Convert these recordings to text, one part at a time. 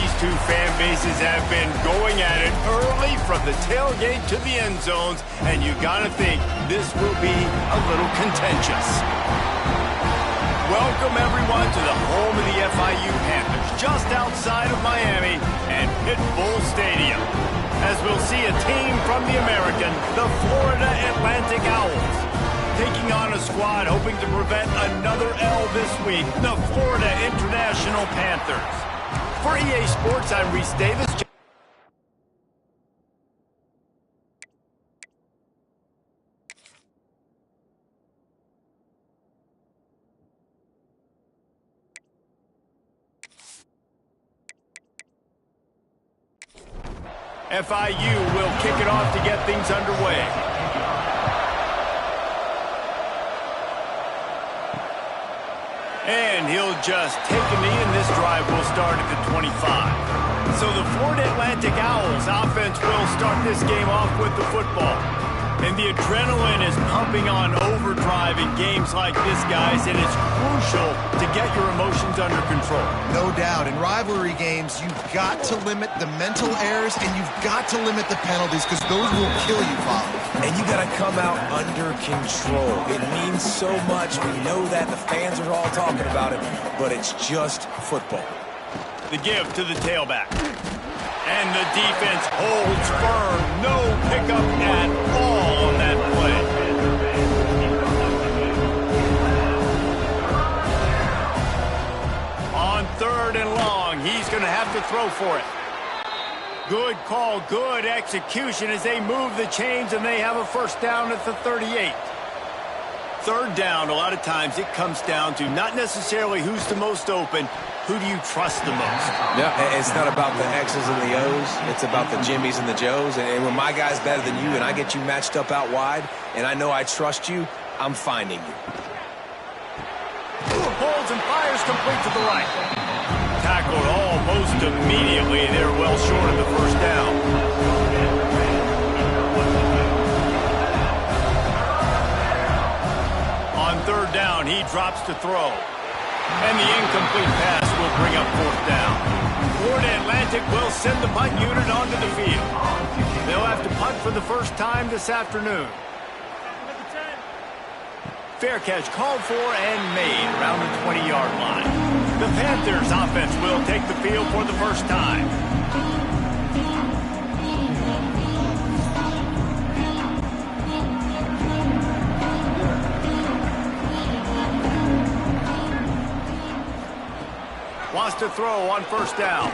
These two fan bases have been going at it early from the tailgate to the end zones, and you gotta think this will be a little contentious. Welcome everyone to the home of the FIU Panthers, just outside of Miami and Pitbull Stadium. As we'll see a team from the American, the Florida Atlantic Owls, taking on a squad hoping to prevent another L this week, the Florida International Panthers. For EA Sports, I'm Reese Davis. FIU will kick it off to get things underway. And he'll just take a knee, and this drive will start at the 25. So the Florida Atlantic Owls offense will start this game off with the football. And the adrenaline is pumping on overdrive in games like this, guys, and it's crucial to get your emotions under control. No doubt. In rivalry games, you've got to limit the mental errors, and you've got to limit the penalties, because those will kill you, Father. And you got to come out under control. It means so much. We know that. The fans are all talking about it, but it's just football. The give to the tailback. And the defense holds firm. No pickup at all on that play. On 3rd and long, he's going to have to throw for it. Good call, good execution as they move the chains, and they have a first down at the 38. 3rd down, a lot of times it comes down to not necessarily who's the most open, who do you trust the most? Yeah, it's not about the X's and the O's. It's about the Jimmys and the Joes. And when my guy's better than you and I get you matched up out wide and I know I trust you, I'm finding you. Holds and fires complete to the right. Tackled almost immediately. They're well short of the first down. On 3rd down, he drops to throw. And the incomplete pass will bring up 4th down. Florida Atlantic will send the punt unit onto the field. They'll have to punt for the first time this afternoon. Fair catch called for and made around the 20-yard line. The Panthers offense will take the field for the first time. Wants to throw on 1st down.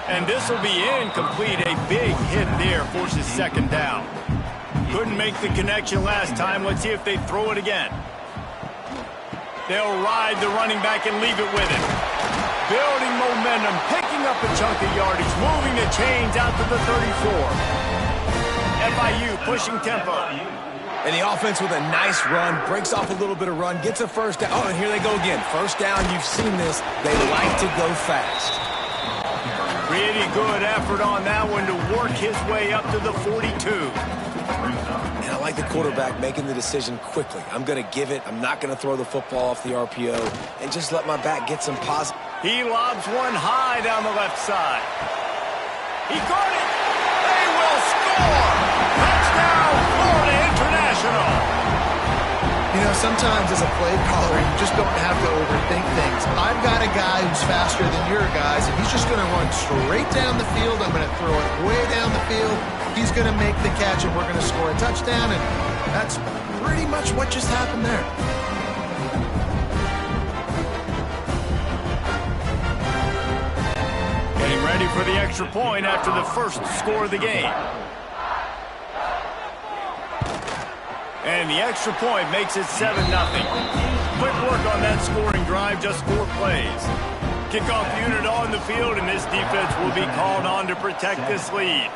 And this will be incomplete. A big hit there forces 2nd down. Couldn't make the connection last time. Let's see if they throw it again. They'll ride the running back and leave it with him. Building momentum, picking up a chunk of yardage, moving the chains out to the 34. FIU pushing tempo. And the offense with a nice run, breaks off a little bit of run, gets a first down. Oh, and here they go again. First down, you've seen this. They like to go fast. Pretty good effort on that one to work his way up to the 42. And I like the quarterback making the decision quickly. I'm going to give it. I'm not going to throw the football off the RPO and just let my back get some positive. He lobs one high down the left side. He got it. They will score. Touchdown, Florida International. You know, sometimes as a play caller, you just don't have to overthink things. I've got a guy who's faster than your guys, and he's just going to run straight down the field. I'm going to throw it way down the field. He's going to make the catch, and we're going to score a touchdown, and that's pretty much what just happened there. Getting ready for the extra point after the first score of the game. And the extra point makes it 7-0. Quick work on that scoring drive, just 4 plays. Kickoff unit on the field, and this defense will be called on to protect this lead.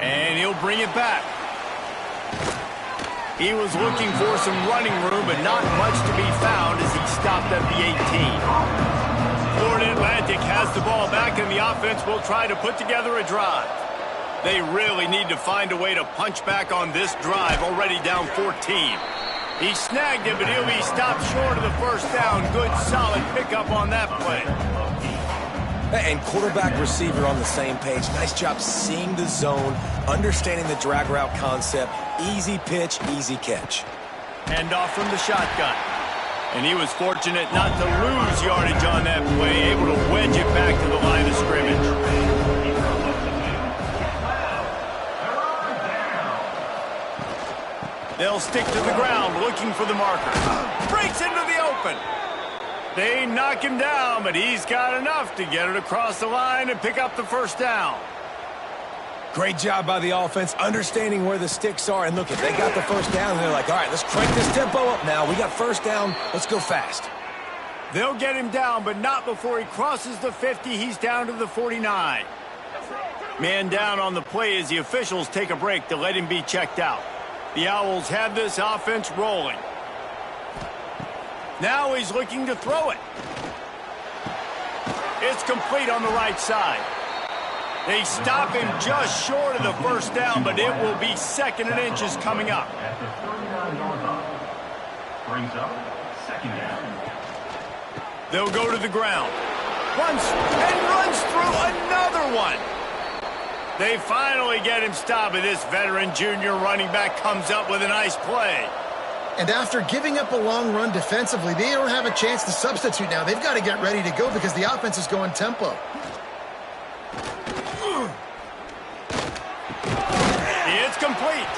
And he'll bring it back. He was looking for some running room, but not much to be found as he stopped at the 18. Florida Atlantic has the ball back, and the offense will try to put together a drive. They really need to find a way to punch back on this drive, already down 14. He snagged it, but he'll be stopped short of the first down. Good, solid pickup on that play. And quarterback receiver on the same page. Nice job seeing the zone, understanding the drag route concept. Easy pitch, easy catch. Hand off from the shotgun. And he was fortunate not to lose yardage on that play, able to wedge it back to the line of scrimmage. They'll stick to the ground looking for the marker. Breaks into the open. They knock him down, but he's got enough to get it across the line and pick up the first down. Great job by the offense, understanding where the sticks are. And look, if they got the first down, and they're like, all right, let's crank this tempo up now. We got first down. Let's go fast. They'll get him down, but not before he crosses the 50. He's down to the 49. Man down on the play as the officials take a break to let him be checked out. The Owls have this offense rolling. Now he's looking to throw it. It's complete on the right side. They stop him just short of the first down, but it will be 2nd and inches coming up. Brings up 2nd down. They'll go to the ground. Runs through another one. They finally get him stopped, and this veteran junior running back comes up with a nice play. And after giving up a long run defensively, they don't have a chance to substitute now. They've got to get ready to go because the offense is going tempo. It's complete.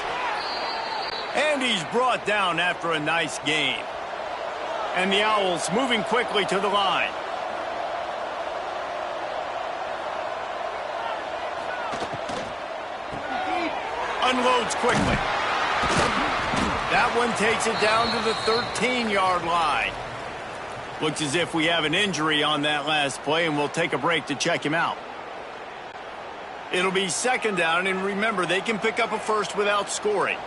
And he's brought down after a nice game. And the Owls moving quickly to the line. Unloads quickly. That one takes it down to the 13-yard line. Looks as if we have an injury on that last play, and we'll take a break to check him out. It'll be 2nd down, and remember, they can pick up a first without scoring.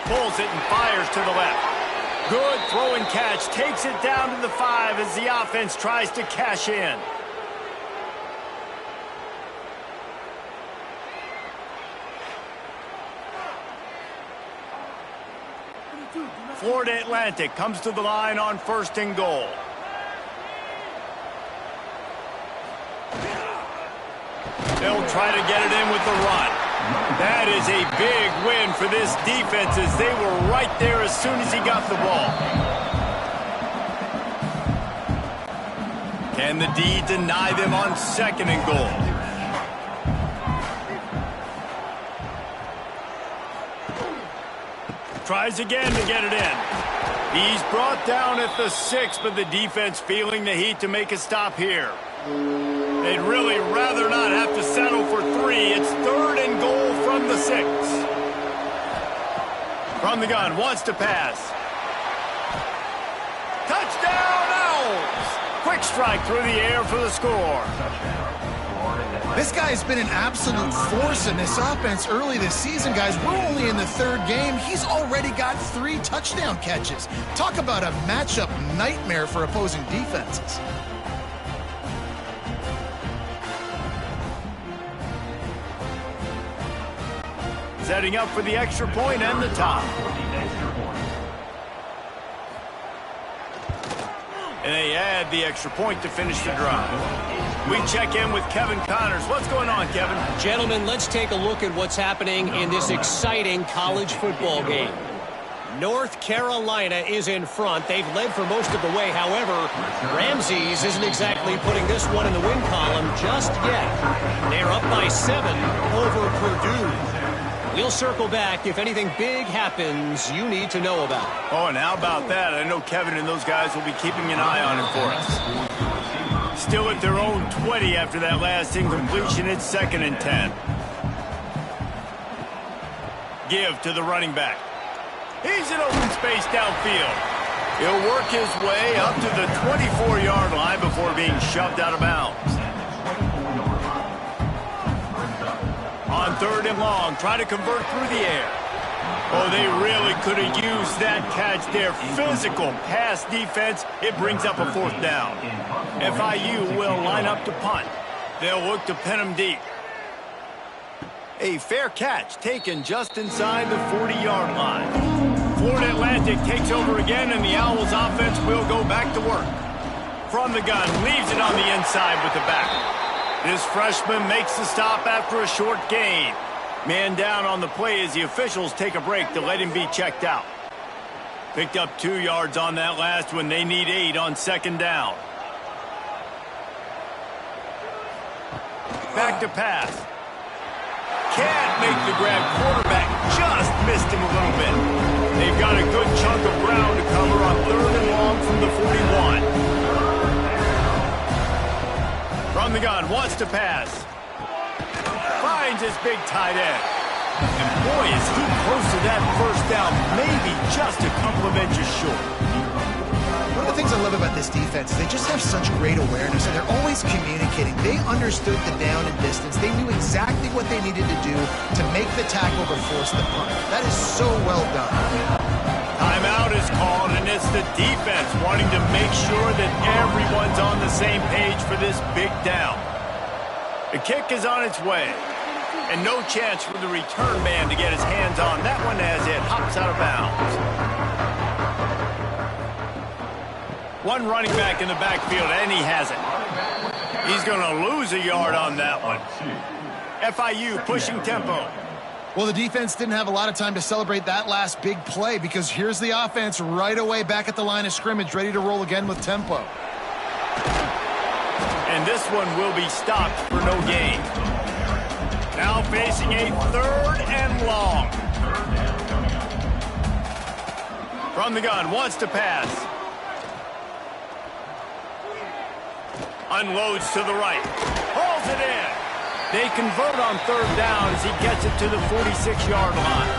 Pulls it and fires to the left. Good throw and catch. Takes it down to the 5 as the offense tries to cash in. Florida Atlantic comes to the line on 1st and goal. They'll try to get it in with the run. That is a big win for this defense as they were right there as soon as he got the ball. Can the D deny them on 2nd and goal? Tries again to get it in. He's brought down at the 6, but the defense feeling the heat to make a stop here. They'd really rather not have to settle for 3. It's 3rd and goal from the 6. From the gun, wants to pass. Touchdown, Owls! Quick strike through the air for the score. This guy's been an absolute force in this offense early this season, guys. We're only in the 3rd game. He's already got 3 touchdown catches. Talk about a matchup nightmare for opposing defenses. Setting up for the extra point and the top. And they add the extra point to finish the drive. We check in with Kevin Connors. What's going on, Kevin? Gentlemen, let's take a look at what's happening in this exciting college football game. North Carolina is in front. They've led for most of the way. However, Ramses isn't exactly putting this one in the win column just yet. They're up by 7 over Purdue. We'll circle back if anything big happens you need to know about. Oh, and how about that? I know Kevin and those guys will be keeping an eye on him for us. Still at their own 20 after that last incompletion. It's 2nd and 10. Give to the running back. He's in open space downfield. He'll work his way up to the 24-yard line before being shoved out of bounds. On 3rd and long, try to convert through the air. Oh, they really could have used that catch there. Physical pass defense. It brings up a 4th down. FIU will line up to punt. They'll look to pin him deep. A fair catch taken just inside the 40-yard line. Florida Atlantic takes over again, and the Owls offense will go back to work. From the gun, leaves it on the inside with the back. This freshman makes the stop after a short gain. Man down on the play as the officials take a break to let him be checked out. Picked up 2 yards on that last one. They need 8 on second down. Back to pass. Can't make the grab. Quarterback just missed him a little bit. They've got a good chunk of ground to cover on 3rd and long from the 41. From the gun, wants to pass. Finds his big tight end. And boy, is he close to that first down, maybe just a couple of inches short. One of the things I love about this defense is they just have such great awareness, and they're always communicating. They understood the down and distance. They knew exactly what they needed to do to make the tackle to force the punt. That is so well done. Timeout is called, and it's the defense wanting to make sure that everyone's on the same page for this big down. The kick is on its way. And no chance for the return man to get his hands on that one as it hops out of bounds. One running back in the backfield, and he has it. He's going to lose a yard on that one. FIU pushing tempo. Well, the defense didn't have a lot of time to celebrate that last big play because here's the offense right away back at the line of scrimmage, ready to roll again with tempo. And this one will be stopped for no gain. Now facing a 3rd and long. From the gun, wants to pass. Unloads to the right. Hauls it in. They convert on 3rd down as he gets it to the 46-yard line.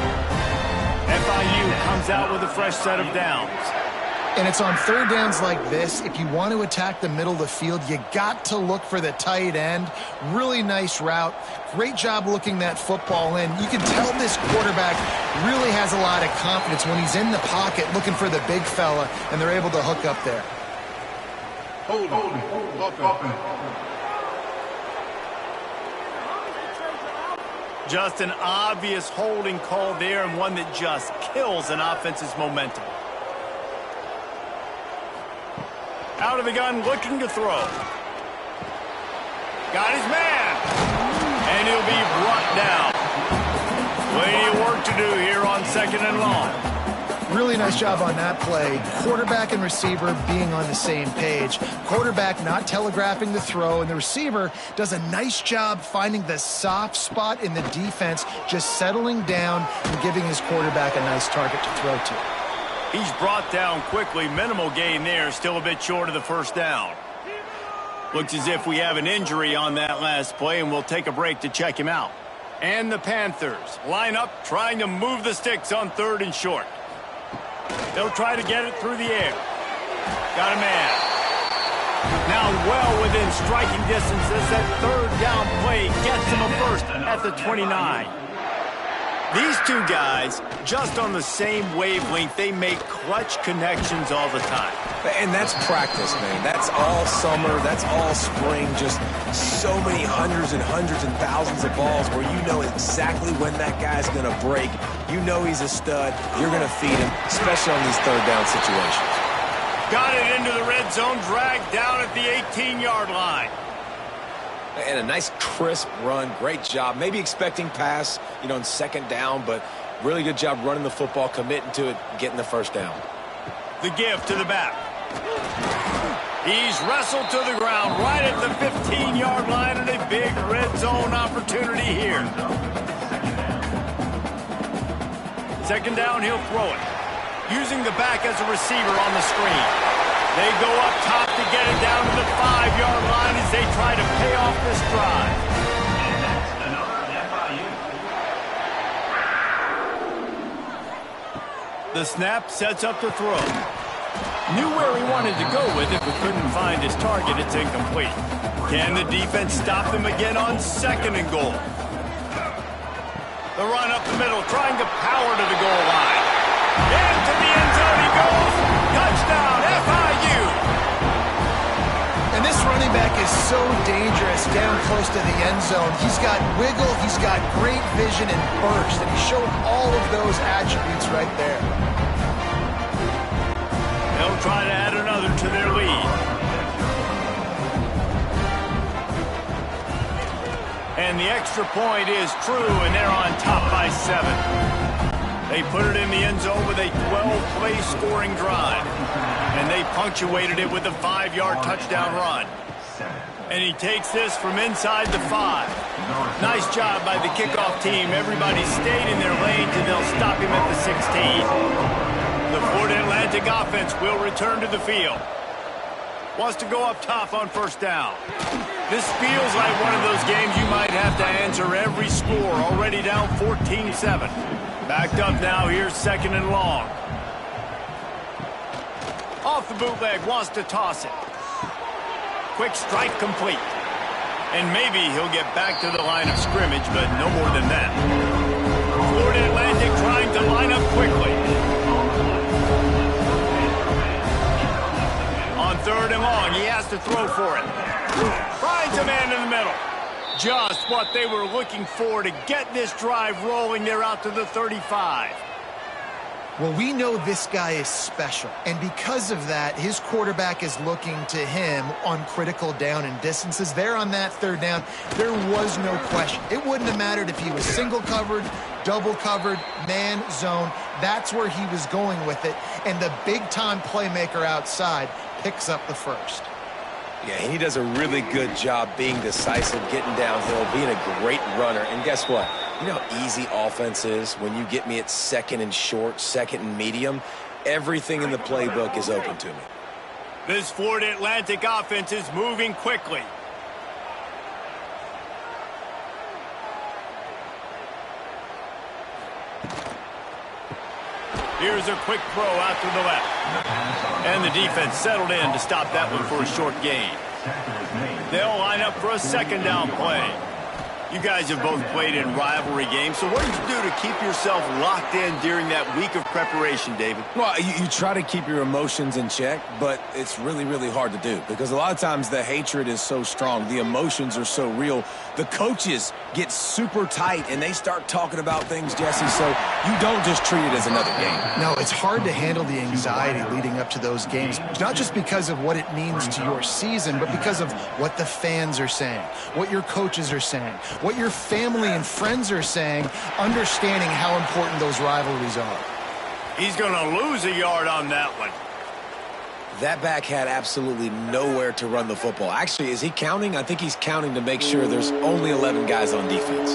FIU comes out with a fresh set of downs. And it's on 3rd downs like this. If you want to attack the middle of the field, you got to look for the tight end. Really nice route. Great job looking that football in. You can tell this quarterback really has a lot of confidence when he's in the pocket looking for the big fella, and they're able to hook up there. Hold. Just an obvious holding call there, and one that just kills an offense's momentum. Out of the gun, looking to throw. Got his man. And he'll be brought down. Plenty of work to do here on 2nd and long. Really nice job on that play. Quarterback and receiver being on the same page. Quarterback not telegraphing the throw, and the receiver does a nice job finding the soft spot in the defense, just settling down and giving his quarterback a nice target to throw to. He's brought down quickly. Minimal gain there. Still a bit short of the first down. Looks as if we have an injury on that last play, and we'll take a break to check him out. And the Panthers line up trying to move the sticks on 3rd and short. They'll try to get it through the air. Got a man. Now well within striking distance as that 3rd down play gets him a first at the 29. These two guys, just on the same wavelength, they make clutch connections all the time. And that's practice, man. That's all summer. That's all spring. Just so many hundreds and thousands of balls where you know exactly when that guy's going to break. You know he's a stud. You're going to feed him, especially on these 3rd down situations. Got it into the red zone, dragged down at the 18-yard line. And a nice crisp run. Great job. Maybe expecting pass, in 2nd down, but really good job running the football, committing to it, getting the first down. The give to the back. He's wrestled to the ground right at the 15-yard line, and a big red zone opportunity here. 2nd down, he'll throw it. Using the back as a receiver on the screen. They go up top to get it down to the 5-yard line as they try to pay off this drive. And that's another FIU. The snap sets up the throw. Knew where he wanted to go with it, but couldn't find his target. It's incomplete. Can the defense stop them again on 2nd and goal? The run up the middle, trying to power to the goal line. Into the end zone he goes. Touchdown, FIU. And this running back is so dangerous down close to the end zone. He's got wiggle, he's got great vision and burst, and he showed all of those attributes right there. They'll try to add another to their lead. And the extra point is true, and they're on top by 7. They put it in the end zone with a 12-play scoring drive. And they punctuated it with a 5-yard touchdown run. And he takes this from inside the 5. Nice job by the kickoff team. Everybody stayed in their lanes, and they'll stop him at the 16. The Florida Atlantic offense will return to the field. Wants to go up top on first down. This feels like one of those games you might have to answer every score. Already down 14-7. Backed up now. Here's second and long. Off the bootleg. Wants to toss it. Quick strike complete. And maybe he'll get back to the line of scrimmage, but no more than that. Florida Atlantic trying to line up quickly. On third and long, he has to throw for it. Finds a man in the middle. Just what they were looking for to get this drive rolling. They're out to the 35. Well, we know this guy is special, and because of that, his quarterback is looking to him on critical down and distances. There on that third down, there was no question. It wouldn't have mattered if he was single covered, double covered, man, zone. That's where he was going with it, and the big-time playmaker outside picks up the first. Yeah, he does a really good job being decisive, getting downhill, being a great runner. And guess what? You know how easy offense is when you get me at second and short, second and medium? Everything in the playbook is open to me. This Florida Atlantic offense is moving quickly. Here's a quick throw out to the left. And the defense settled in to stop that one for a short gain. They'll line up for a second down play. You guys have both played in rivalry games, so what did you do to keep yourself locked in during that week of preparation, David? Well, you try to keep your emotions in check, but it's really, really hard to do because a lot of times the hatred is so strong. The emotions are so real. The coaches get super tight, and they start talking about things, Jesse, so you don't just treat it as another game. No, it's hard to handle the anxiety leading up to those games, not just because of what it means to your season, but because of what the fans are saying, what your coaches are saying, what your family and friends are saying, understanding how important those rivalries are. He's going to lose a yard on that one. That back had absolutely nowhere to run the football. Actually, is he counting? I think he's counting to make sure there's only 11 guys on defense.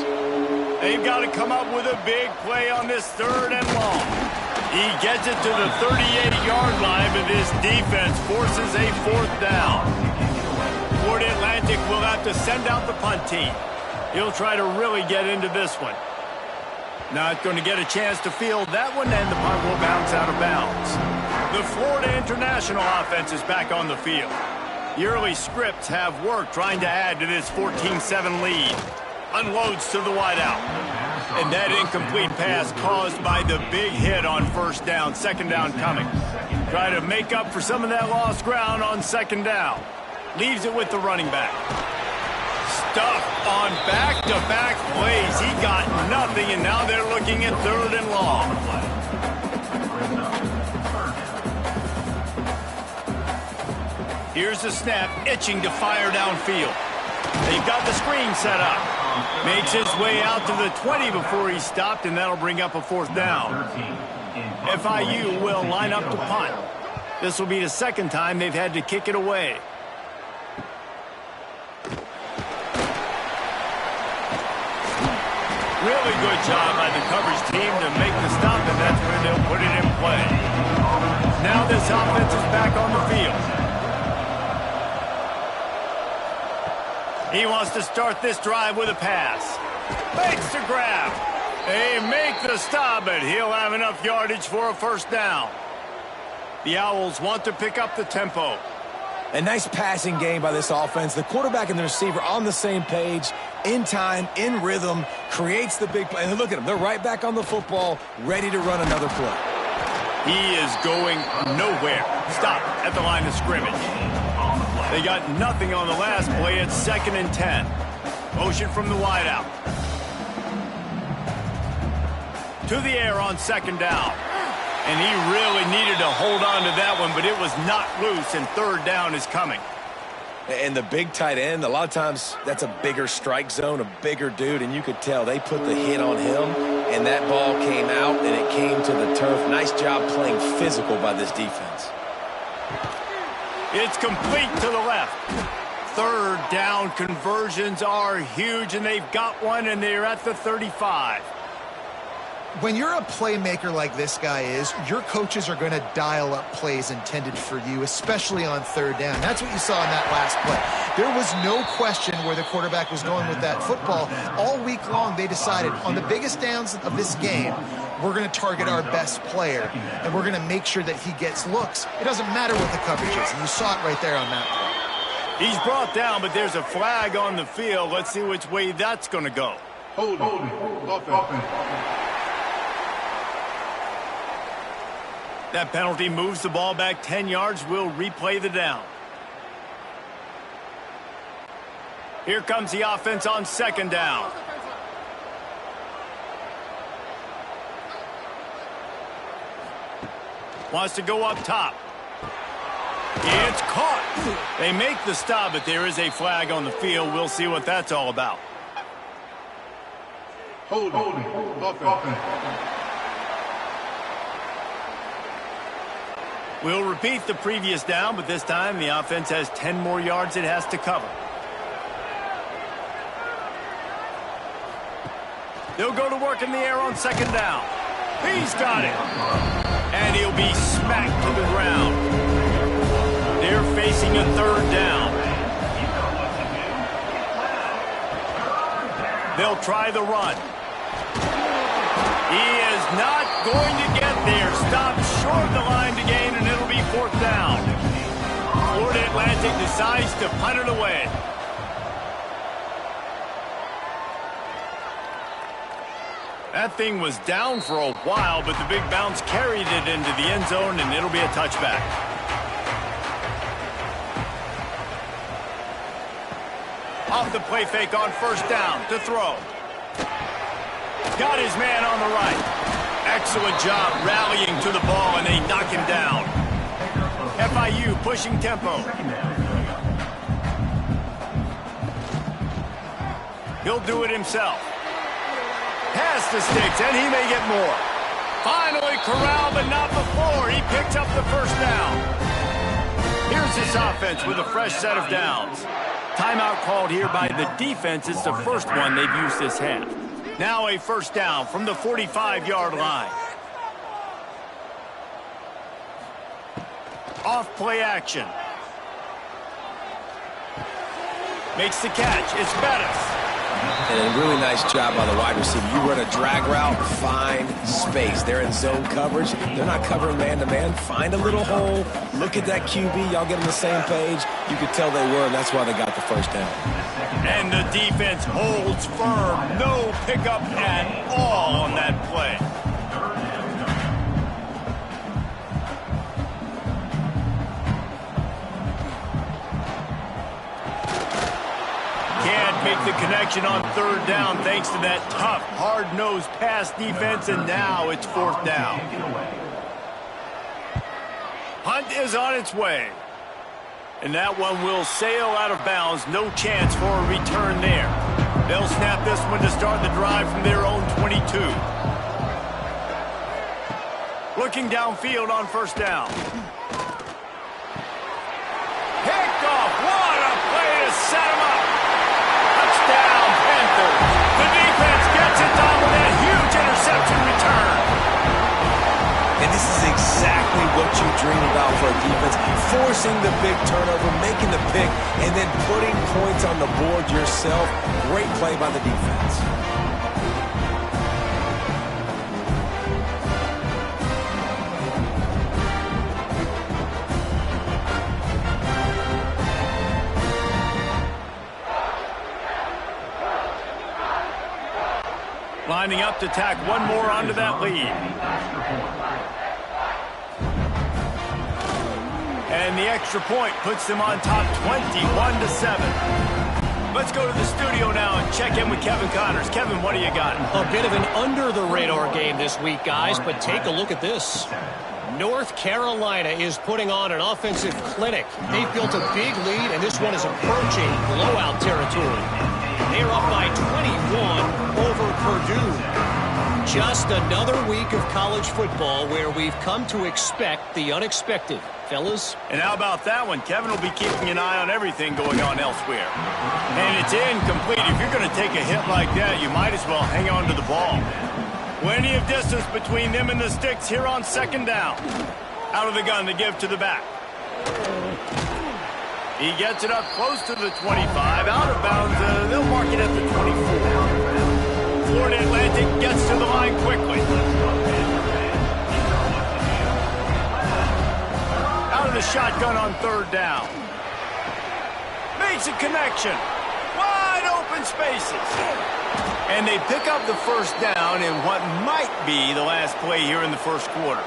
They've got to come up with a big play on this third and long. He gets it to the 38-yard line, but this defense forces a fourth down. Florida Atlantic will have to send out the punt team. He'll try to really get into this one. Not going to get a chance to field that one, and the punt will bounce out of bounds. The Florida International offense is back on the field. The early scripts have worked trying to add to this 14-7 lead. Unloads to the wideout. And that incomplete pass caused by the big hit on first down. Second down coming. Try to make up for some of that lost ground on second down. Leaves it with the running back. Stuffed on back-to-back plays. He got nothing, and now they're looking at third and long. Here's the snap, itching to fire downfield. They've got the screen set up. Makes his way out to the 20 before he's stopped, and that'll bring up a fourth down. FIU will line up to punt. This will be the second time they've had to kick it away. Really good job by the coverage team to make the stop, and that's where they'll put it in play. Now this offense is back on the field. He wants to start this drive with a pass. Makes the grab. They make the stop, but he'll have enough yardage for a first down. The Owls want to pick up the tempo. A nice passing game by this offense. The quarterback and the receiver on the same page, in time, in rhythm, creates the big play. And look at them. They're right back on the football, ready to run another play. He is going nowhere. Stop at the line of scrimmage. They got nothing on the last play. It's 2nd and 10. Motion from the wideout. To the air on second down. And he really needed to hold on to that one, but it was not loose, and third down is coming. And the big tight end, a lot of times that's a bigger strike zone, a bigger dude, and you could tell they put the hit on him, and that ball came out, and it came to the turf. Nice job playing physical by this defense. It's complete to the left. Third down conversions are huge, and they've got one, and they're at the 35. When you're a playmaker like this guy is, your coaches are going to dial up plays intended for you, especially on third down. That's what you saw in that last play. There was no question where the quarterback was going with that football. All week long, they decided on the biggest downs of this game, we're going to target our best player, and we're going to make sure that he gets looks. It doesn't matter what the coverage is, and you saw it right there on that play. He's brought down, but there's a flag on the field. Let's see which way that's going to go. Hold it. Offense. That penalty moves the ball back 10 yards. We'll replay the down. Here comes the offense on second down. Wants to go up top. It's caught. They make the stop, but there is a flag on the field. We'll see what that's all about. Hold it. Offense. We'll repeat the previous down, but this time the offense has 10 more yards it has to cover. They'll go to work in the air on second down. He's got it. And he'll be smacked to the ground. They're facing a third down. They'll try the run. He is not going to get there. Stopped short of the line to gain, and it'll be fourth down. Florida Atlantic decides to punt it away. That thing was down for a while, but the big bounce carried it into the end zone, and it'll be a touchback. Off the play fake on first down to throw. Got his man on the right. Excellent job rallying to the ball, and they knock him down. FIU pushing tempo. He'll do it himself. Pass the sticks, and he may get more. Finally corralled, but not before. He picks up the first down. Here's this offense with a fresh set of downs. Timeout called here by the defense. It's the first one they've used this half. Now a first down from the 45-yard line. Off play action. Makes the catch. It's Bettis. And a really nice job by the wide receiver. You run a drag route, find space. They're in zone coverage. They're not covering man-to-man. Find a little hole. Look at that QB. Y'all get on the same page. You could tell they were, and that's why they got the first down. And the defense holds firm. No pickup at all on that play. Can't make the connection on third down thanks to that tough, hard-nosed pass defense, and now it's fourth down. Punt is on its way. And that one will sail out of bounds. No chance for a return there. They'll snap this one to start the drive from their own 22. Looking downfield on first down. Picked off. What a play to set him up. Touchdown, Panthers. The defense gets it done with that huge interception return. And this is exactly what you dream about for a defense. Forcing the big turnover, making the pick, and then putting points on the board yourself. Great play by the defense. Lining up to tack one more onto that lead. And the extra point puts them on top 21-7. Let's go to the studio now and check in with Kevin Connors. Kevin, what do you got? A bit of an under-the-radar game this week, guys, but take a look at this. North Carolina is putting on an offensive clinic. They've built a big lead, and this one is approaching blowout territory. They're up by 21 over Purdue. Just another week of college football where we've come to expect the unexpected. Fellas? And how about that one? Kevin will be keeping an eye on everything going on elsewhere. And it's incomplete. If you're going to take a hit like that, you might as well hang on to the ball. Plenty of distance between them and the sticks here on second down. Out of the gun to give to the back. He gets it up close to the 25. Out of bounds, they'll mark it at the 24. Florida Atlantic gets to the line quickly. Out of the shotgun on third down. Makes a connection. Wide open spaces. And they pick up the first down in what might be the last play here in the first quarter.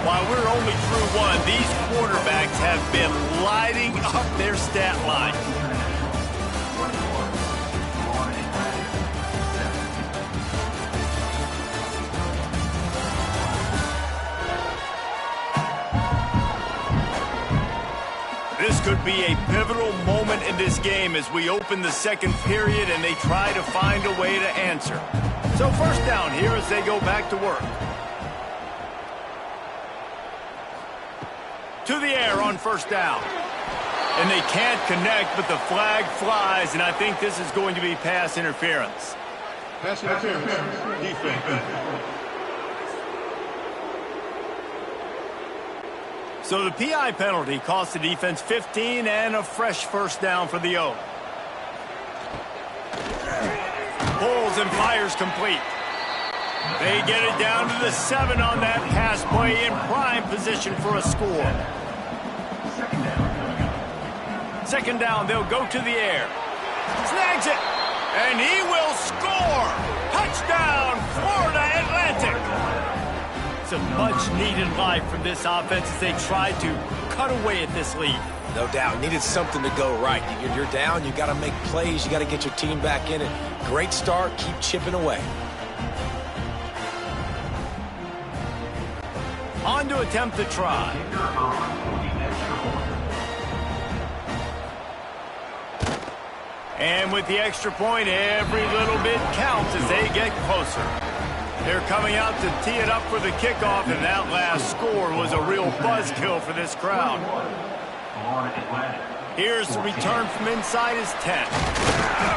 While we're only through one, these quarterbacks have been lighting up their stat line. This could be a pivotal moment in this game as we open the second period and they try to find a way to answer. So first down here as they go back to work. To the air on first down. And they can't connect, but the flag flies, and I think this is going to be pass interference. Pass interference. Defense. So the PI penalty cost the defense 15 and a fresh first down for the O. Pulls and fires complete. They get it down to the 7 on that pass play in prime position for a score. Second down, they'll go to the air. Snags it, and he will score. Touchdown, Florida Atlantic. It's a much-needed life from this offense as they try to cut away at this lead. No doubt. Needed something to go right. You're down. You got to make plays. You got to get your team back in it. Great start. Keep chipping away. On to attempt to try. And with the extra point, every little bit counts as they get closer. They're coming out to tee it up for the kickoff, and that last score was a real buzzkill for this crowd. Here's the return from inside his 10.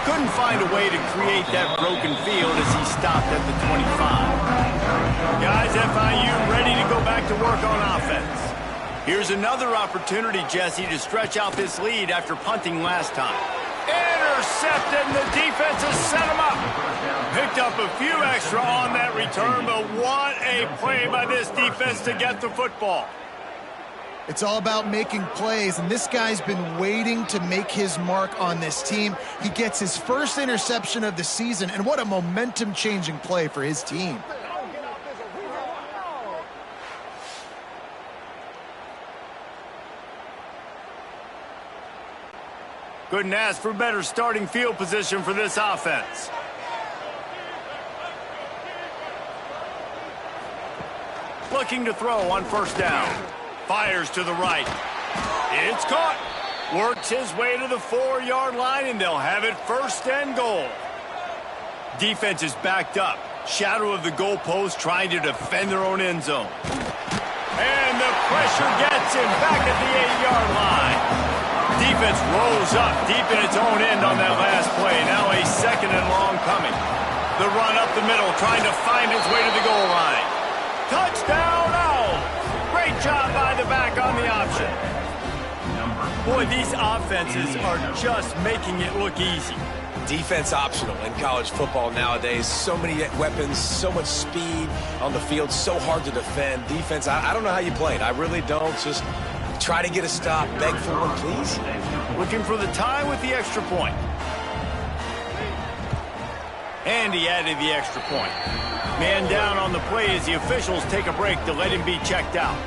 Couldn't find a way to create that broken field as he stopped at the 25. Guys, FIU ready to go back to work on offense. Here's another opportunity, Jesse, to stretch out this lead after punting last time. Intercepted, and the defense has set him up. Picked up a few extra on that return, but what a play by this defense to get the football. It's all about making plays, and this guy's been waiting to make his mark on this team. He gets his first interception of the season, and what a momentum-changing play for his team. Couldn't ask for better starting field position for this offense. Looking to throw on first down. Fires to the right. It's caught. Works his way to the 4-yard line, and they'll have it first and goal. Defense is backed up. Shadow of the goalpost trying to defend their own end zone. And the pressure gets him back at the 8-yard line. Defense rolls up deep in its own end on that last play. Now a second and long coming. The run up the middle, trying to find his way to the goal line. Touchdown, Owls! Great job by the back on the option. Boy, these offenses are just making it look easy. Defense optional in college football nowadays. So many weapons, so much speed on the field, so hard to defend. Defense, I don't know how you play it. I really don't. Just try to get a stop, beg for one, please. Looking for the tie with the extra point. And he added the extra point. Man down on the play as the officials take a break to let him be checked out.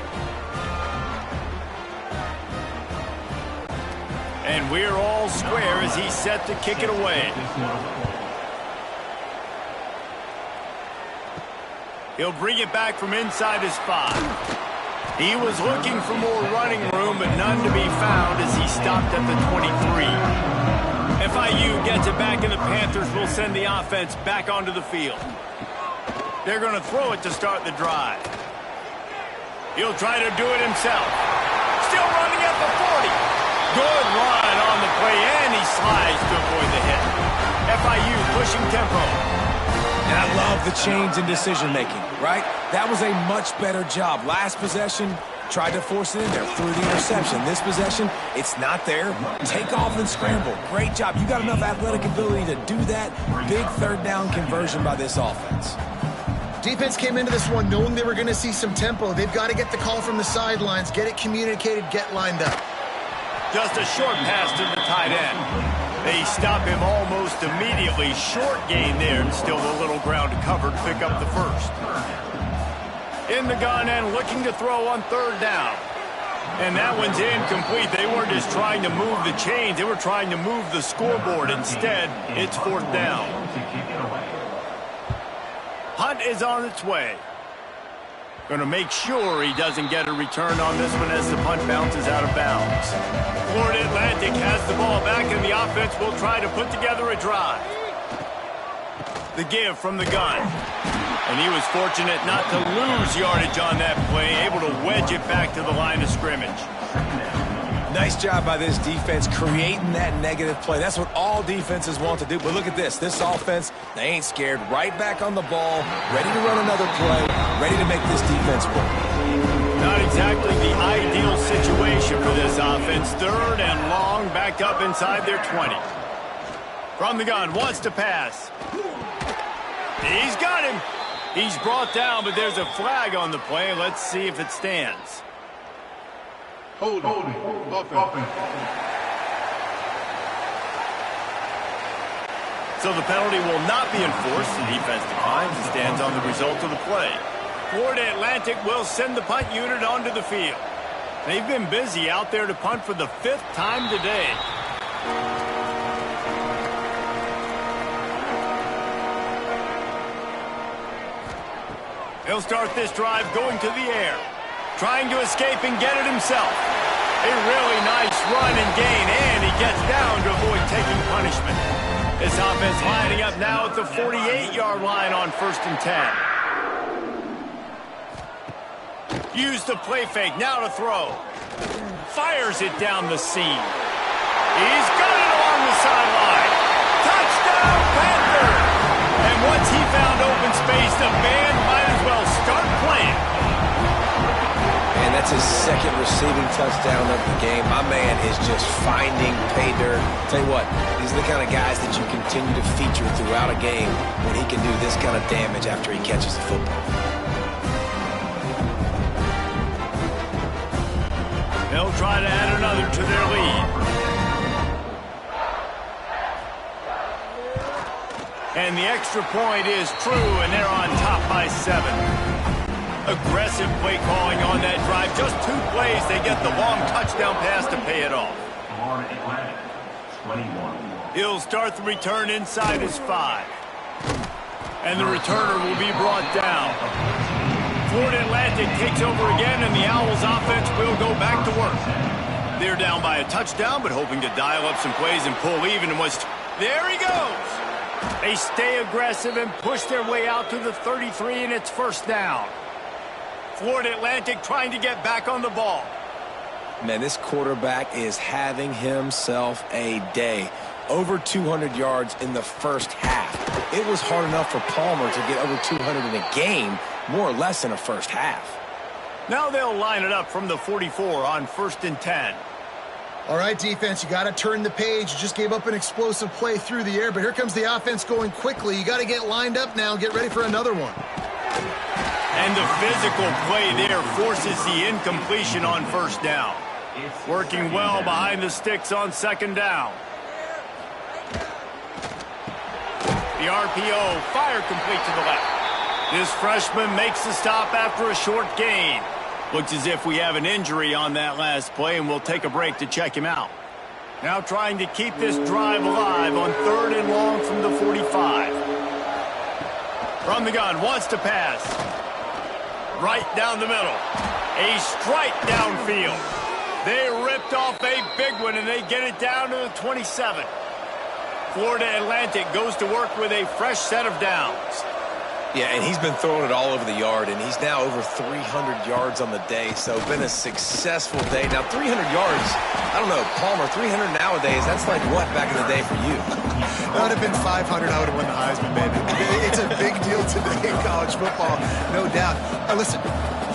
And we're all square as he's set to kick it away. He'll bring it back from inside his 5. He was looking for more running room, but none to be found as he stopped at the 23. FIU gets it back, and the Panthers will send the offense back onto the field. They're going to throw it to start the drive. He'll try to do it himself. Still running at the 40. Good run on the play, and he slides to avoid the hit. FIU pushing tempo. And I love the change in decision-making, right? That was a much better job. Last possession, tried to force it in there through the interception. This possession, it's not there. Take off and scramble. Great job. You got enough athletic ability to do that. Big third down conversion by this offense. Defense came into this one knowing they were going to see some tempo. They've got to get the call from the sidelines, get it communicated, get lined up. Just a short pass to the tight end. They stop him almost immediately. Short gain there, and still a little ground to cover to pick up the first. In the gun and looking to throw on third down. And that one's incomplete. They weren't just trying to move the chains. They were trying to move the scoreboard. Instead, it's fourth down. Hunt is on its way. Going to make sure he doesn't get a return on this one as the punt bounces out of bounds. Florida Atlantic has the ball back, and the offense will try to put together a drive. The give from the gun. And he was fortunate not to lose yardage on that play, able to wedge it back to the line of scrimmage. Nice job by this defense creating that negative play. That's what all defenses want to do. But look at this. This offense, they ain't scared. Right back on the ball, ready to run another play, ready to make this defense work. Not exactly the ideal situation for this offense. Third and long, backed up inside their 20. From the gun, wants to pass. He's got him. He's brought down, but there's a flag on the play. Let's see if it stands. Holding. Offense. So the penalty will not be enforced. The defense declines and stands on the result of the play. Florida Atlantic will send the punt unit onto the field. They've been busy out there to punt for the 5th time today. He'll start this drive going to the air. Trying to escape and get it himself. A really nice run and gain, and he gets down to avoid taking punishment. This offense lining up now at the 48-yard line on 1st and 10. Use the play fake, now to throw. Fires it down the seam. He's got it along the sideline. Touchdown, Panther! And once he found open space, the band might as well start playing. And that's his 2nd receiving touchdown of the game. My man is just finding pay dirt. Tell you what, these are the kind of guys that you continue to feature throughout a game when he can do this kind of damage after he catches the football. They'll try to add another to their lead. And the extra point is true, and they're on top by 7. Aggressive play calling on that drive. Just 2 plays, they get the long touchdown pass to pay it off. He'll start the return inside his 5. And the returner will be brought down. Florida Atlantic takes over again, and the Owls offense will go back to work. They're down by a touchdown, but hoping to dial up some plays and pull even. And there he goes. They stay aggressive and push their way out to the 33, and it's 1st down. Florida Atlantic trying to get back on the ball. Man, this quarterback is having himself a day. Over 200 yards in the 1st half. It was hard enough for Palmer to get over 200 in a game, more or less in a 1st half. Now they'll line it up from the 44 on 1st and 10. All right, defense, you got to turn the page. You just gave up an explosive play through the air, but here comes the offense going quickly. You got to get lined up now, get ready for another one. And the physical play there forces the incompletion on 1st down. Working well behind the sticks on 2nd down. The RPO, fire complete to the left. This freshman makes the stop after a short gain. Looks as if we have an injury on that last play, and we'll take a break to check him out. Now trying to keep this drive alive on 3rd and long from the 45. From the gun, wants to pass. right down the middle. A strike downfield. They ripped off a big one, and they get it down to the 27. Florida Atlantic goes to work with a fresh set of downs. Yeah, and he's been throwing it all over the yard, and he's now over 300 yards on the day, so been a successful day. Now, 300 yards, I don't know, Palmer, 300 nowadays, that's like what back in the day for you? That would have been 500, I would have won the Heisman, baby. It's a big deal today in college football, no doubt. Listen,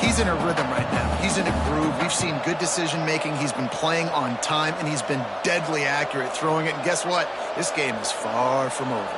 he's in a rhythm right now. He's in a groove. We've seen good decision-making. He's been playing on time, and he's been deadly accurate throwing it. And guess what? This game is far from over.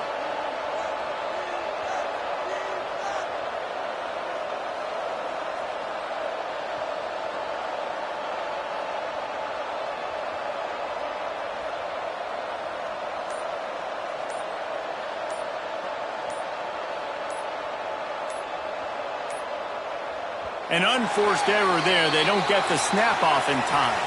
An unforced error there. They don't get the snap off in time.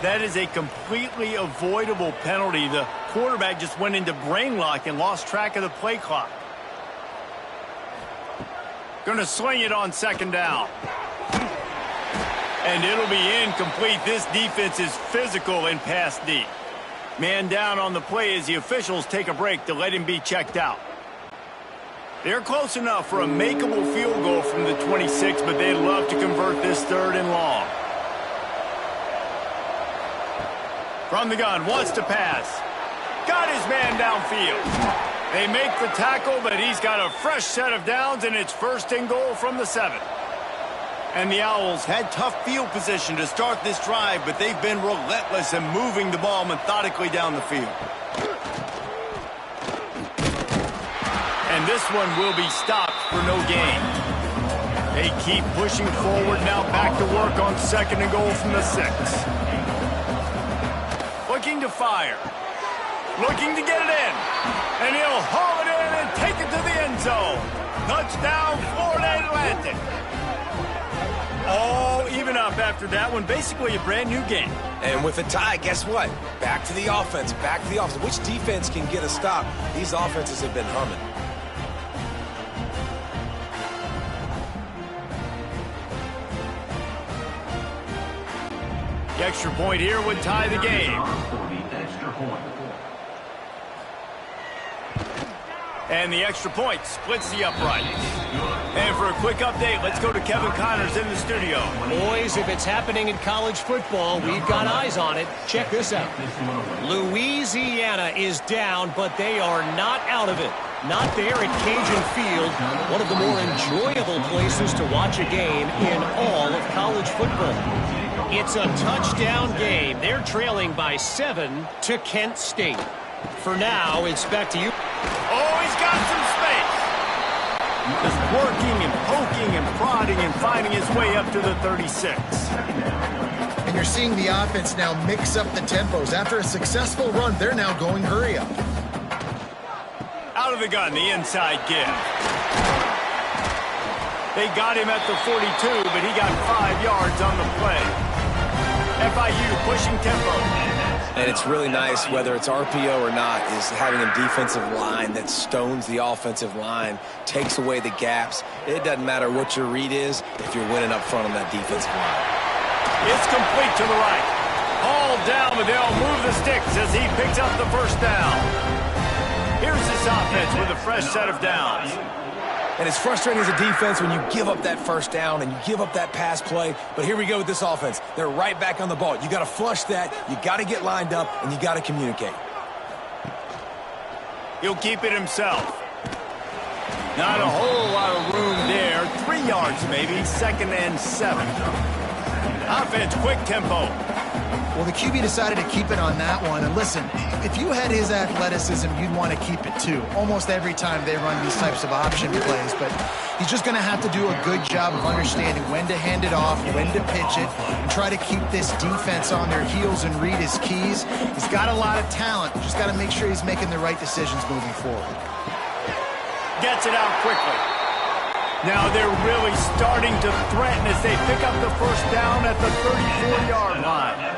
That is a completely avoidable penalty. The quarterback just went into brain lock and lost track of the play clock. Gonna sling it on second down. And it'll be incomplete. This defense is physical in pass D. Man down on the play as the officials take a break to let him be checked out. They're close enough for a makeable field goal from the 26, but they'd love to convert this 3rd and long. From the gun, wants to pass. Got his man downfield. They make the tackle, but he's got a fresh set of downs, and it's 1st and goal from the 7. And the Owls had tough field position to start this drive, but they've been relentless in moving the ball methodically down the field. And this one will be stopped for no gain. They keep pushing forward now, back to work on 2nd and goal from the 6. Looking to fire. Looking to get it in. And he'll haul it in and take it to the end zone. Touchdown, Florida Atlantic. All even up after that one. Basically a brand new game. And with a tie, guess what? Back to the offense. Back to the offense. Which defense can get a stop? These offenses have been humming. The extra point here would tie the game. And the extra point splits the upright. And for a quick update, let's go to Kevin Connors in the studio. Boys, if it's happening in college football, we've got eyes on it. Check this out. Louisiana is down, but they are not out of it. Not there at Cajun Field, one of the more enjoyable places to watch a game in all of college football. It's a touchdown game. They're trailing by 7 to Kent State. For now, it's back to you. Oh, he's got some space. Just working and poking and prodding and finding his way up to the 36. And you're seeing the offense now mix up the tempos. After a successful run, they're now going hurry up. Out of the gun, the inside give. They got him at the 42, but he got 5 yards on the play. FIU pushing tempo. And it's really nice, whether it's RPO or not, is having a defensive line that stones the offensive line, takes away the gaps. It doesn't matter what your read is if you're winning up front on that defensive line. It's complete to the right. All down, but they'll move the sticks as he picks up the 1st down. Here's this offense with a fresh set of downs. And it's frustrating as a defense when you give up that 1st down and you give up that pass play. But here we go with this offense. They're right back on the ball. You got to flush that. You got to get lined up, and you got to communicate. He'll keep it himself. Not a whole lot of room there. 3 yards maybe. 2nd and 7. Offense, quick tempo. Well, the QB decided to keep it on that one. And listen, if you had his athleticism, you'd want to keep it too. Almost every time they run these types of option plays. But he's just going to have to do a good job of understanding when to hand it off, when to pitch it, and try to keep this defense on their heels and read his keys. He's got a lot of talent. Just got to make sure he's making the right decisions moving forward. Gets it out quickly. Now they're really starting to threaten as they pick up the 1st down at the 34-yard line.